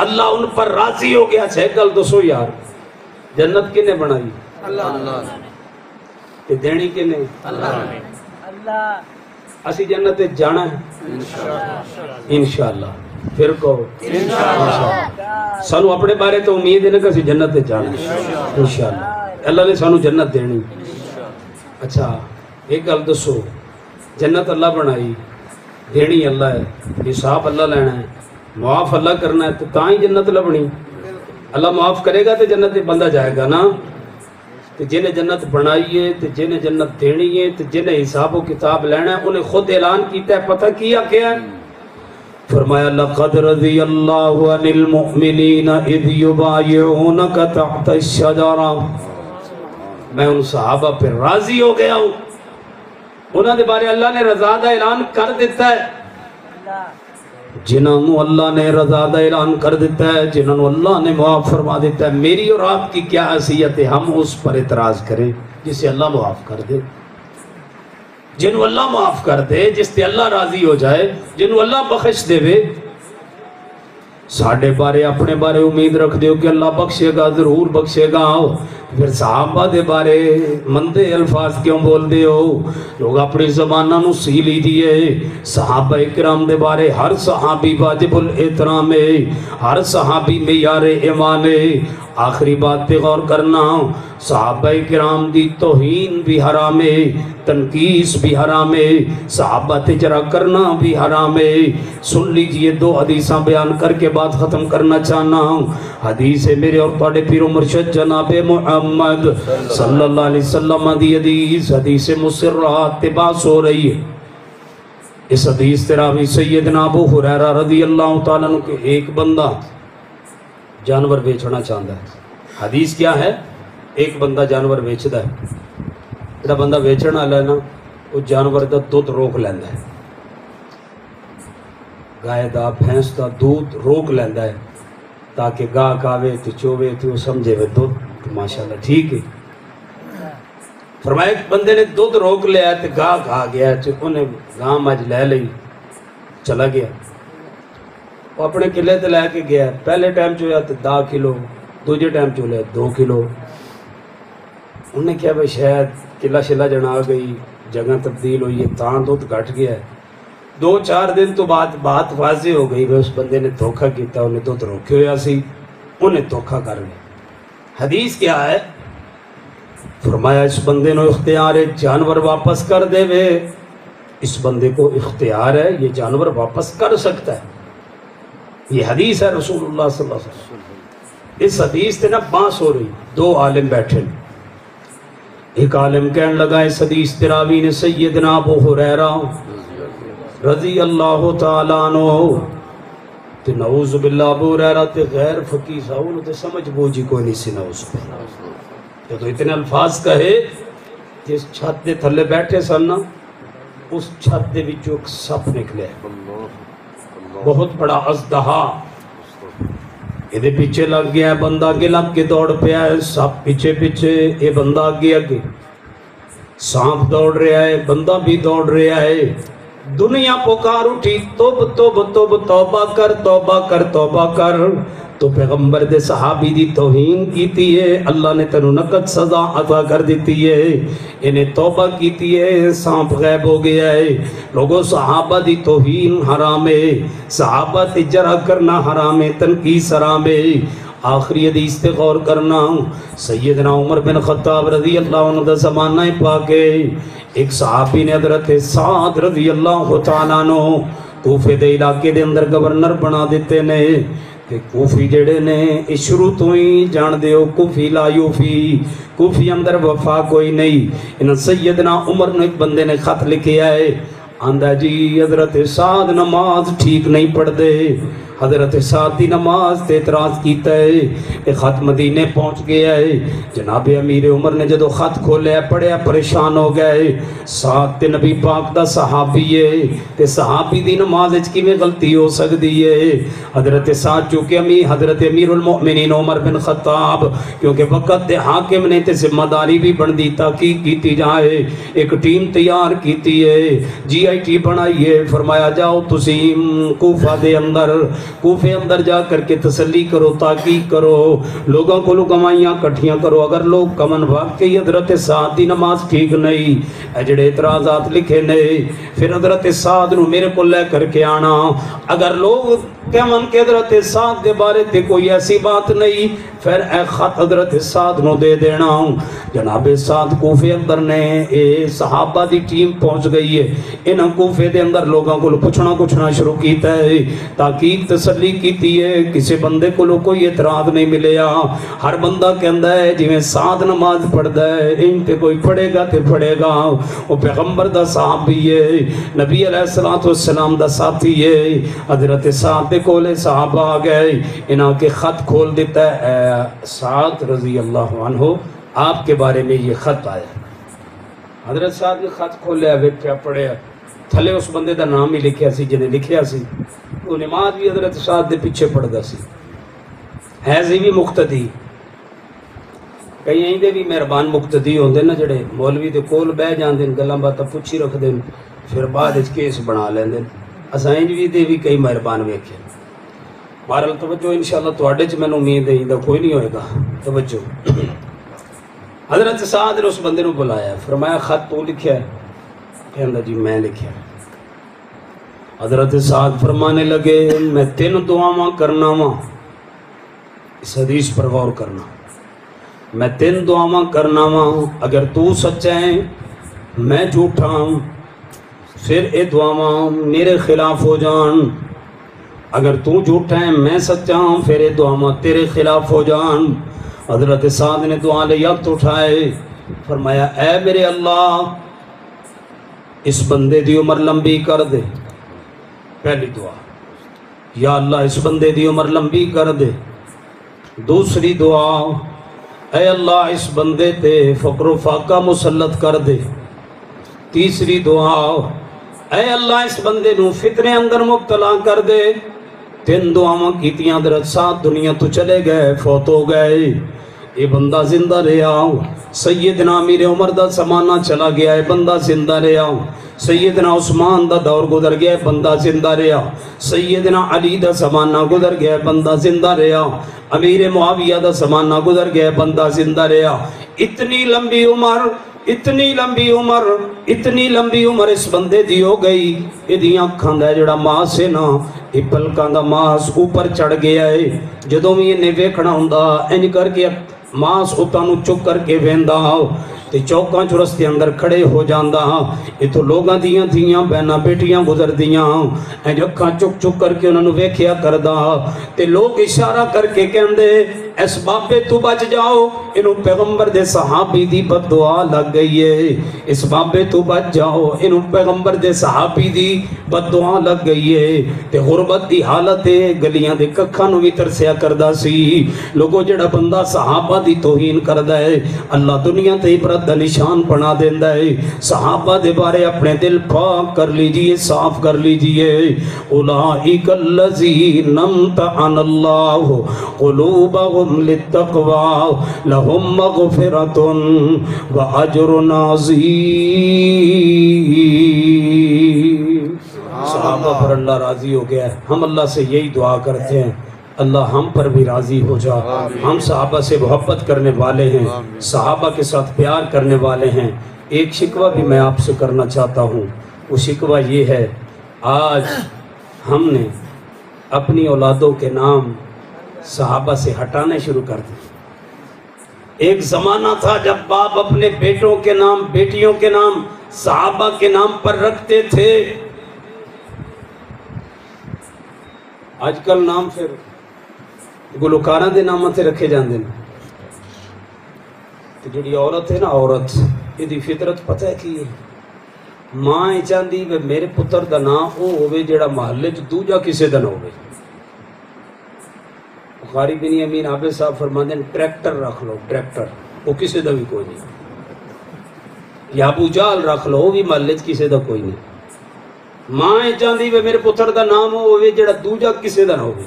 اللہ ان پر راضی ہو گیا. چھے گل دسو یار، جنت کنے بنائی؟ اللہ. تے دینی کنے؟ اللہ. اسی جنت جانا ہے انشاءاللہ. پھر کہو انشاءاللہ. سانو اپنے بارے تو امید ہے نا کہ اسی جنت جانا انشاءاللہ. اللہ نے سانو جنت دینی. اچھا ایک گل دسو، جنت اللہ بنائی، دینی اللہ ہے، حساب اللہ لینا ہے، معاف اللہ کرنا ہے، تو تاں ہی جنت لبنی. اللہ معاف کرے گا تو جنت بندہ جائے گا نا. تو جنہیں جنت بنائی ہے تو جنہیں جنت دینی ہے تو جنہیں حساب و کتاب لینا ہے انہیں خود اعلان کیتا ہے. پتہ کیا ہے؟ فرمایا لقد رضی اللہ عن المؤمنین اذ یبایعونک تحت الشجرہ. میں ان صحابہ پر راضی ہو گیا ہوں. انہوں نے بارے اللہ نے رضا دا اعلان کر دیتا ہے. جنہوں اللہ نے رضا دا اعلان کر دیتا ہے, جنہوں اللہ نے معاف فرما دیتا ہے. میری اور آپ کی کیا حیثیت ہے ہم اس پر اعتراض کریں جسے اللہ معاف کر دے. جنہوں اللہ معاف کر دے, جس سے اللہ راضی ہو جائے, جنہوں اللہ بخش دے وے. ساڑھے بارے اپنے بارے امید رکھ دیو کہ اللہ بخشے گا, ضرور بخشے گا. پھر صحابہ دے بارے مندے الفاظ کیوں بول دے ہو؟ لوگ اپنی زبانہ نو سی لی دیئے. صحابہ اکرام دے بارے ہر صحابی واجب الاحترام ہے, ہر صحابی معیار ایمان ہے. آخری بات پہ غور کرنا, صحابہ اکرام دی توہین بھی حرام ہے, تنقیس بھی حرام ہے, صحابہ تجرہ کرنا بھی حرام ہے. سن لیجئے دو حدیثاں بیان کر کے بات ختم کرنا چاہنا ہوں. حدیث ہے میرے اور پاڑے پیر و مرشد جناب محمد صلی اللہ علیہ وسلم دی حدیث, حدیث مسرات تباس ہو رہی ہے. اس حدیث تراوی سیدنا ابو ہریرہ رضی اللہ تعالیٰ عنہ کہ ایک بندہ جانور بیچنا چاہتا ہے. حدیث کیا ہے؟ ایک بندہ جانور بیچتا ہے. جڑا بندہ بیچنا والا ہے نا وہ جانور دا دودھ روک لیندا ہے, گائے دا بھینس دا دودھ روک لیندا ہے تاکہ گاہک آوے تو چوے تو سمجھے وہ دودھ ماشاءاللہ ٹھیک ہے. فرمایا ایک بندے نے دودھ روک لیا تو گاہک آ گیا, انہیں گاہ مجھ لے لئی, چلا گیا. وہ اپنے قلعے تے لے کے گیا. پہلے ٹائم چو یا 10 کلو, دوجے ٹائم چو لیا 2 کلو. انہوں نے کیا بھائی شاید قلعہ شلہ جنا گئی, جگہ تبدیل ہوئی ہے, تاں دودھ گھٹ گیا ہے. 2-4 دن تو بعد بات واضح ہو گئی, اس بندے نے دھوکہ کیتا, انہیں دودھ روکے ہویا سی, انہیں دھوکہ کر لیا. حدیث کیا ہے؟ فرمایا اس بندے نو اختیار ہے جانور واپس کر دے وے. اس بندے کو اختیار ہے, یہ جانور واپس کر سکتا ہے. یہ حدیث ہے رسول اللہ صلی اللہ علیہ وسلم. اس حدیث سے نا بانس ہو رہی. 2 عالم بیٹھے, ایک عالم کہنے لگا اس حدیث تراوی نے سیدنا ابو ہریرہ رضی اللہ تعالیٰ عنہ تے نعوذ باللہ ابو ہریرہ تے غیر فقیہ سا انہوں تے سمجھ بوجھی کوئی نہیں سی نعوذ باللہ. تو اتنے الفاظ کہے کہ اس چھت دے تھلے بیٹھے سن نا, اس چھت دے وچوں ایک سپ نکلے, بہت بڑا اژدہا. یہ پیچھے لگ گیا ہے, بندہ آگے لگ کے دوڑ پیا ہے, سپ پیچھے پیچھے, یہ بندہ آگے آگے. سانپ دوڑ رہا ہے, بندہ بھی دوڑ رہا ہے. دنیا پکار اٹھی توب توب توب, توبہ کر توبہ کر توبہ کر. تو پیغمبر دے صحابی دی توہین کیتی ہے, اللہ نے تنو نقد سزا عطا کر دیتی ہے. انہیں توبہ کیتی ہے, سانپ غیب ہو گیا ہے. لوگوں صحابہ دی توہین حرام ہے, صحابہ تجرہ کرنا حرام ہے, تنقیس حرام ہے. آخری حدیث تے غور کرنا, سیدنا عمر بن خطاب رضی اللہ عنہ دا زمانہ پاک ہے. ایک صحابی نے حضرت سعد رضی اللہ تعالیٰ عنہ کوفے دے علاقے دے اندر گورنر بنا دیتے نے. کہ کوفی جڑے نے شروع تو ہی جان دے ہو, کوفی لا یوفی, کوفی اندر وفا کوئی نہیں. ان سیدنا عمر نے ایک بندے نے خط لکھے آئے, آندہ جی حضرت سعد نماز ٹھیک نہیں پڑھ دے. حضرت سعد دی نماز تے اعتراض کیتا ہے. ایک خط مدینے پہنچ گیا ہے. جناب امیر عمر نے جدو خط کھولیا پڑھیا پریشان ہو گئے. سعد تے نبی پاک دا صحابی ہے, تے صحابی دی نماز اچ کیویں غلطی ہو سکدی ہے. حضرت سعد چونکہ حضرت امیر المؤمنین عمر بن خطاب کیونکہ وقت دے حاکم نے تے ذمہ داری بھی بندی تحقیق کیتی جائے, ایک ٹیم تیار کیتی ہے, جی آئی ٹی بنائی ہے. فرمایا جاؤ تسی کوفہ دے اندر, کوفے اندر جا کر کے تسلی کرو, تحقیق کرو, لوگوں کو گوائیاں کٹھیاں کرو. اگر لوگ کمن واقعی حضرت سعد دی نماز ٹھیک نہیں, جڑے اعتراضات لکھے نے, پھر حضرت سعد نو میرے کو لے کر کے آنا. اگر لوگ کمن کے حضرت سعد دے بارے تے کوئی ایسی بات نہیں, پھر اے خط حضرت سعد نو دے دینا. جناب سعد کوفے اندر نے, اے صحابہ دی ٹیم پہنچ گئی ہے. انہاں کوفے دے اندر لوگوں کو پوچھنا شروع کیتا ہے, تحقیق تسلی کی ہے کسی بندے کو کوئی اعتراض نہیں ملے ہر بندہ کہندا ہے جویں ساتھ نماز پڑھدا ہے ان تے کوئی پڑھے گا تے پڑھے گا وہ پیغمبر دا صحابی ہے نبی علیہ الصلوۃ والسلام دا ساتھی ہے حضرت سعد دے کولے صحابہ آ گئے انہاں کے خط کھول دیتا ہے سعد رضی اللہ عنہ آپ کے بارے میں یہ خط آیا حضرت صاحب نے خط کھولیا ویکھیا پڑھیا تھلے اس بندے دا نام ہی لکھیا سی جنہیں لکھیا سی وہ نماز بھی حضرت صاحب دے پیچھے پڑھدا سی ہے زی بھی مقتدی کئی ایندے بھی مہربان مقتدی ہوندے نا جڑے مولوی دے کول بہ جاندے گلاں باتاں پوچھی رکھدے پھر بعد وچ کیس بنا لیندے اساں انج بھی دے بھی کئی مہربان ویکھے بہرحال توجہ انشاءاللہ تواڈے چ مینوں امید ہے ایندا کوئی نہیں ہوئے گا توجہ حضرت سعد نے اس بندے نو بلایا فرمایا خط تو لکھیا ہے کہندا جی میں لکھیا حضرت سعد فرمانے لگے میں 3 دعاواں کرنا وا اس حدیث پر غور کرنا میں 3 دعاواں کرنا وا اگر تو سچا ہے میں جھوٹا ہوں پھر اے دعاواں میرے خلاف ہو جان اگر تو جھوٹا ہے میں سچا ہوں پھر اے دعاواں تیرے خلاف ہو جان حضرت سعد نے دعا لے یکت اٹھائے فرمایا اے میرے اللہ اس بندے دی عمر لمبی کر دے پہلی دعا یا اللہ اس بندے دی عمر لمبی کر دے دوسری دعا اے اللہ اس بندے تے فقر و فاقہ مسلط کر دے تیسری دعا اے اللہ اس بندے نو فتنے اندر مبتلا کر دے 3 دعاواں کیتیاں حضرت سعد دنیا تو چلے گئے فوت ہو گئے یہ بندہ زندہ رہا سیدنا امیر عمر دا زمانہ چلا گیا ہے بندہ زندہ رہا سیدنا عثمان دا دور گزر گیا ہے بندہ زندہ رہا سیدنا علی دا زمانہ گزر گیا ہے بندہ زندہ رہا امیر معاویہ دا زمانہ گزر گیا ہے بندہ زندہ رہا اتنی لمبی عمر اتنی لمبی عمر اس بندے دی ہو گئی ادیاں اکھاں دا جڑا ماس ہے نا یہ پلکاں دا ماس اوپر چڑھ گیا ہے جدوں بھی انہیں ویکھنا ہوندا انج کر کے ماس اتاں نو چک کر کے ویندا تے چوکاں چرستے اندر کھڑے ہو جاندا یہ تو لوگاں دیاں تھیاں بہناں بیٹیاں گزر دیاں انج اکھاں چک چک کر کے انہاں نو ویکھیا کردا تے لوگ اشارہ کر کے کہندے اس بابے تو بچ جاؤ انہوں پیغمبر دے صحابی دی بد دعا لگ گئی ہے اس بابے تو بچ جاؤ انہوں پیغمبر دے صحابی دی بد دعا لگ گئی ہے تے غربت دی حالت ہے گلیاں دے ککھاں نو بھی ترسیا کردا سی لوگوں جڑا بندہ صحابہ دی توہین کردا ہے اللہ دنیا تے عبرت دا نشان بنا دیندا ہے صحابہ دے بارے اپنے دل پاک کر لیجئے صاف کر لیجئے اولئک الذین امتحن اللہ قلوبہم للتقوى لهم مغفرة وأجر عظيم صحابہ پر اللہ راضی ہو گیا ہے ہم اللہ سے یہی دعا کرتے ہیں اللہ ہم پر بھی راضی ہو جا ہم صحابہ سے محبت کرنے والے ہیں صحابہ کے ساتھ پیار کرنے والے ہیں ایک شکوہ بھی میں آپ سے کرنا چاہتا ہوں وہ شکوہ یہ ہے آج ہم نے اپنی اولادوں کے نام صحابہ سے ہٹانے شروع کر دی ایک زمانہ تھا جب باپ اپنے بیٹوں کے نام بیٹیوں کے نام صحابہ کے نام پر رکھتے تھے آج کل نام پھر گلوکاراں دے نام تے رکھے جاندے تے جڑی عورت ہے نا عورت یہ فطرت پتہ ہے کی ماں چاہندی میرے پتر دا نام او ہوے جڑا محلے چ دوجا کسے دا نہ ہوے بخاری بن امین عابد صاحب فرماندے ہیں ٹریکٹر رکھ لو ٹریکٹر وہ کسی دا بھی کوئی نہیں یا ابو جال رکھ لو وہ بھی محلے کسی دا کوئی نہیں ماں چاہندی میرے پتر دا نام ہوے جڑا دوجا کسی دا نہ ہوے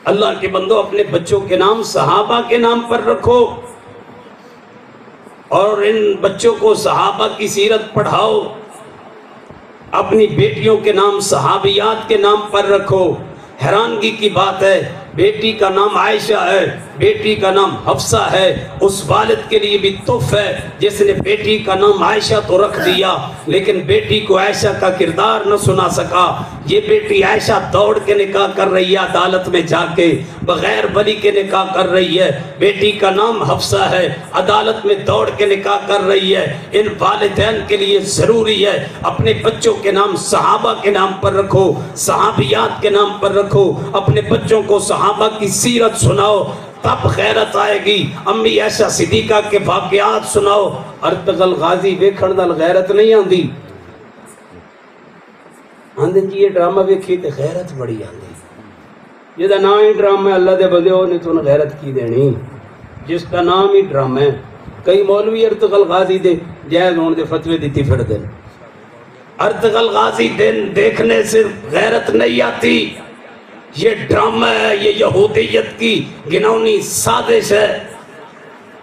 اللہ کے بندو اپنے بچوں کے نام صحابہ کے نام پر رکھو اور ان بچوں کو صحابہ کی سیرت پڑھاؤ اپنی بیٹیوں کے نام صحابیات کے نام پر رکھو حیرانگی کی بات ہے بیٹی کا نام عائشہ ہے، بیٹی کا نام حفصہ ہے، اس والد کے لیے بھی تحفہ ہے جس نے بیٹی کا نام عائشہ تو رکھ دیا لیکن بیٹی کو عائشہ کا کردار نہ سنا سکا۔ یہ بیٹی عائشہ دوڑ کے نکاح کر رہی ہے، عدالت میں جا کے بغیر ولی کے نکاح کر رہی ہے۔ بیٹی کا نام حفصہ ہے، عدالت میں دوڑ کے نکاح کر رہی ہے۔ ان والدین کے لیے ضروری ہے اپنے بچوں کے نام صحابہ کے نام پر رکھو، صحابیات کے نام پر رکھو، اپنے بچوں کو صحابہ کی سیرت سناؤ، تب غیرت آئے گی۔ امی عائشہ صدیقہ کے واقعات سناؤ، ارطغرل غازی ویکھن نال غیرت نہیں آندی، آندے جی یہ ڈرامہ ویکھی تے غیرت بڑی آندی۔ جہاں نام ہی ڈرامہ ہے اللہ دے بندے نے تو غیرت کی دینی، جس کا نام ہی ڈرامہ ہے۔ کئی مولوی ارطغرل غازی دے جائز ہونے دے فتوے دیتی پھر دیں۔ ارطغرل غازی دن دیکھنے سے غیرت نہیں آتی، یہ ڈرامہ ہے، یہ یہودیت کی گنونی سازش ہے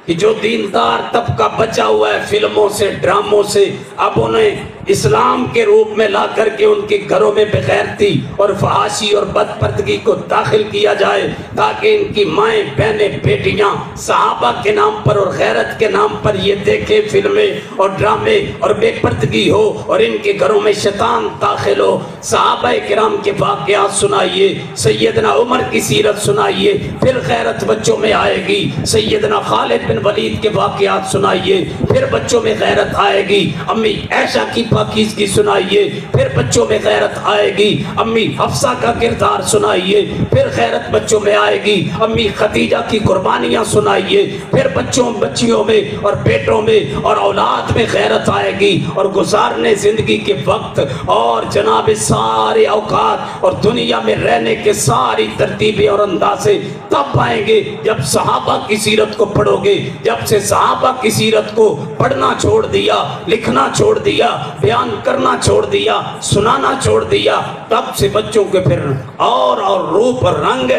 کہ جو دیندار طبقہ بچا ہوا ہے فلموں سے ڈراموں سے، اب انہیں اسلام کے روپ میں لا کر کے ان کے گھروں میں بغیرتی اور فحاشی اور بدپردگی کو داخل کیا جائے تاکہ ان کی مائیں بہنیں بیٹیاں صحابہ کے نام پر اور غیرت کے نام پر یہ دیکھیں فلمیں اور ڈرامے اور بے پردگی ہو اور ان کے گھروں میں شیطان داخل ہو۔ صحابہ کرام کے واقعات سنائیے، سیدنا عمر کی سیرت سنائیے، پھر غیرت بچوں میں آئے گی۔ سیدنا خالد بن ولید کے واقعات سنائیے، پھر بچوں میں غیرت آئے گی۔ امی عائشہ کی پاکیزگی سنائیے، پھر بچوں میں غیرت آئے گی۔ امی حفصہ کا کردار سنائیے، پھر غیرت بچوں میں آئے گی۔ امی خدیجہ کی قربانیاں سنائیے، پھر بچیوں میں اور بیٹوں میں اور اولاد میں غیرت آئے گی۔ اور گزارنے زندگی کے وقت اور جناب سارے اوقات اور دنیا میں رہنے کے ساری ترتیبیں اور اندازے تب آئیں گے جب صحابہ کی سیرت کو پڑھو گے۔ جب سے صحابہ کی سیرت کو پڑھنا چھوڑ دیا، لکھنا چھوڑ دیا، بیان کرنا چھوڑ دیا، سنانا چھوڑ دیا، تب سے بچوں کے پھر اور روپ اور رنگ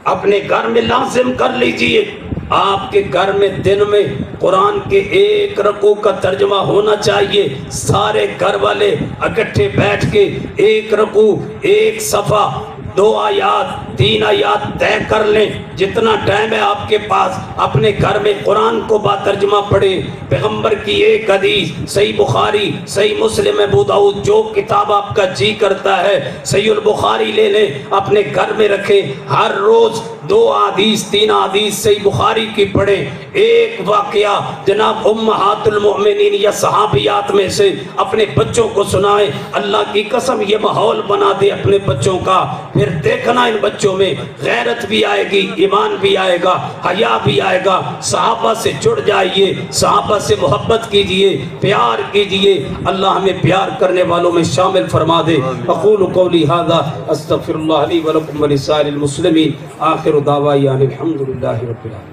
اپنے گھر میں لازم کر لیجئے۔ آپ کے گھر میں دن میں قرآن کے ایک رکوع کا ترجمہ ہونا چاہیے۔ سارے گھر والے اکٹھے بیٹھ کے ایک رکوع، ایک صفحہ، 2 آیات 3 آیات طے کر لیں۔ جتنا ٹائم ہے آپ کے پاس اپنے گھر میں قرآن کو با ترجمہ پڑھیں۔ پیغمبر کی ایک حدیث، صحیح بخاری، صحیح مسلم، ابو داؤد، جو کتاب آپ کا جی کرتا ہے صحیح البخاری لے لیں، اپنے گھر میں رکھیں۔ ہر روز 2 حدیث 3 حدیث صحیح بخاری کی پڑھیں۔ ایک واقعہ جناب امہات المؤمنین یا صحابیات میں سے اپنے بچوں کو سنائیں۔ اللہ کی قسم یہ ماحول بنا دے اپنے بچوں کا، پھر دیکھنا ان بچوں میں غیرت بھی آئے گی، ایمان بھی آئے گا، حیا بھی آئے گا۔ صحابہ سے جڑ جائیے، صحابہ سے محبت کیجئے، پیار کیجئے۔ اللہ ہمیں پیار کرنے والوں میں شامل فرما دے۔ اقول قولی ھذا استغفر اللہ لی ولکم ولسائر المسلمین، آخر دعوانا ان الحمدللہ رب العالمین۔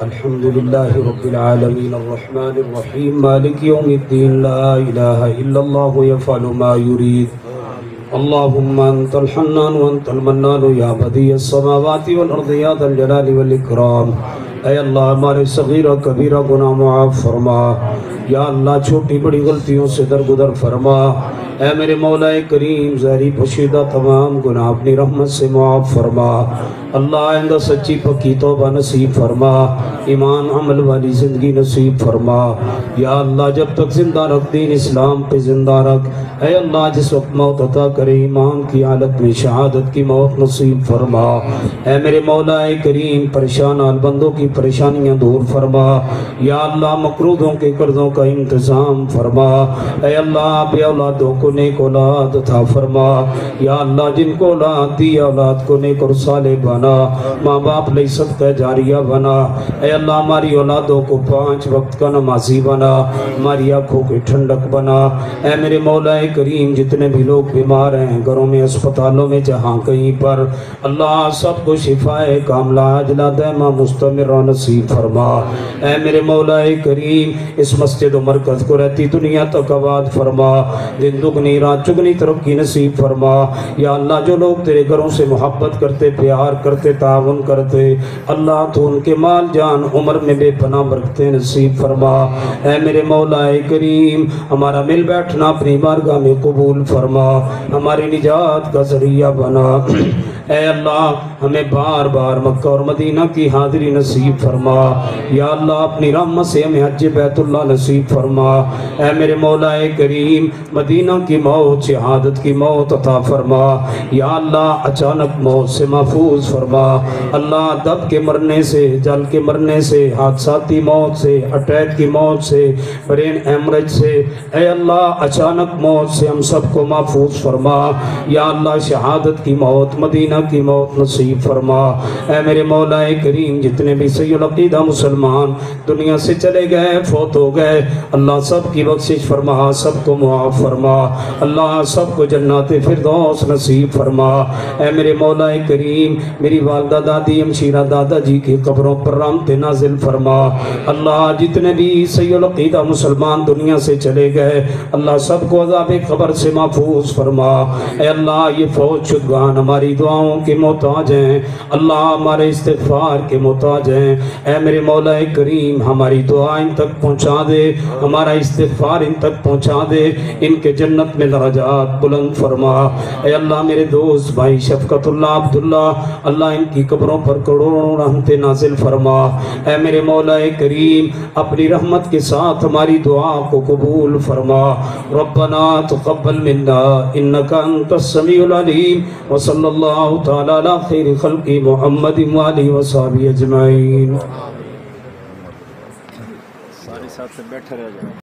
الحمد لله رب العالمين الرحمن الرحيم مالك يوم الدين لا إله إلا الله يفعل ما يريد اللهم أنت الحنان وأنت المنان يا بديع السماوات والأرض يا ذا الجلال والإكرام۔ اے اللہ ہمارے صغیرہ کبیرہ گناہ معاف فرما، یا اللہ چھوٹی بڑی غلطیوں سے درگزر فرما۔ اے میرے مولا کریم ظاہری پوشیدہ تمام گناہ اپنی رحمت سے معاف فرما۔ اللہ آئندہ سچی پکی توبہ نصیب فرما، ایمان عمل والی زندگی نصیب فرما۔ یا اللہ جب تک زندہ رکھ دین اسلام پہ زندہ رکھ۔ اے اللہ جس وقت موت عطا کرے ایمان کی حالت میں شہادت کی موت نصیب فرما۔ اے میرے مولا کریم پریشان حال بندوں کی پریشانیاں دور فرما۔ یا اللہ مقروضوں کے قرضوں کا انتظام فرما۔ اے اللہ بے اولادوں کو نیک اولاد عطا فرما۔ یا اللہ جن کو اولاد دی اولاد کو نیک اور صالح بنا، ماں باپ لئی صدقہ جاریہ بنا۔ اے اللہ ہماری اولادوں کو 5 وقت کا نمازی بنا، ہماری آنکھوں کی ٹھنڈک بنا۔ اے میرے مولا کریم جتنے بھی لوگ بیمار ہیں گھروں میں اسپتالوں میں جہاں کہیں پر، اللہ سب کو شفائے کاملہ عاجلہ دائمہ مستمرہ نصیب فرما۔ اے میرے مولا کریم اس مسجد مسجد و مرکز کو رہتی دنیا تک آباد فرما، دن دگنی رات چگنی ترقی نصیب فرما۔ یا اللہ جو لوگ تیرے گھروں سے محبت کرتے، پیار کرتے، تعاون کرتے، اللہ تو ان کے مال جان عمر میں بے پناہ برکتیں نصیب فرما۔ اے میرے مولا کریم، ہمارا مل بیٹھنا اپنی بارگاہ میں قبول فرما، ہماری نجات کا ذریعہ بنا۔ اے اللہ ہمیں بار بار مکہ اور مدینہ کی حاضری نصیب فرما۔ یا اللہ اپنی رحمت سے ہمیں حج بیت اللہ نصیب فرما۔ اے میرے مولا کریم، مدینہ کی موت، شہادت کی موت عطا فرما۔ یا اللہ اچانک موت سے محفوظ فرما۔ اللہ دب کے مرنے سے، جل کے مرنے سے، حادثاتی موت سے، اٹیک کی موت سے، برین ایمرج سے، اے اللہ اچانک موت سے ہم سب کو محفوظ فرما۔ یا اللہ شہادت کی موت، مدینہ کی موت نصیب فرما۔ اے میرے مولا کریم، جتنے بھی صحیح العقیدہ مسلمان دنیا سے چلے گئے، فوت ہو گئے، اللہ سب کی بخشش فرما، سب کو معاف فرما، اللہ سب کو جنات فردوس نصیب فرما۔ اے میرے مولا کریم، میری والدہ دادی ہمشیرہ دادا جی کی قبروں پر رحمت نازل فرما۔ اللہ جتنے بھی صحیح العقیدہ مسلمان دنیا سے چلے گئے، اللہ سب کو عذاب قبر سے محفوظ فرما۔ اے اللہ یہ فوج شدگان ہماری دعاؤں کے محتاج ہیں، اللہ ہمارے استغفار کے محتاج ہیں۔ اے میرے مولا کریم، ہماری دعا ان تک پہنچا دے، ہمارا استغفار ان تک پہنچا دے، ان کے جنت میں درجات بلند فرما۔ اے اللہ میرے دوست بھائی شفقت اللہ عبداللہ، اللہ ان کی قبروں پر کروڑوں رحمت نازل فرما۔ اے میرے مولا کریم، اپنی رحمت کے ساتھ ہماری دعا کو قبول فرما۔ ربنا تقبل منا انک انت السمیع العلیم، وصلی اللہ تعالی علی خیر خلق محمد وآلہ وصحبہ اجمعین۔ ساتھ سے بیٹھے رہ جائیں۔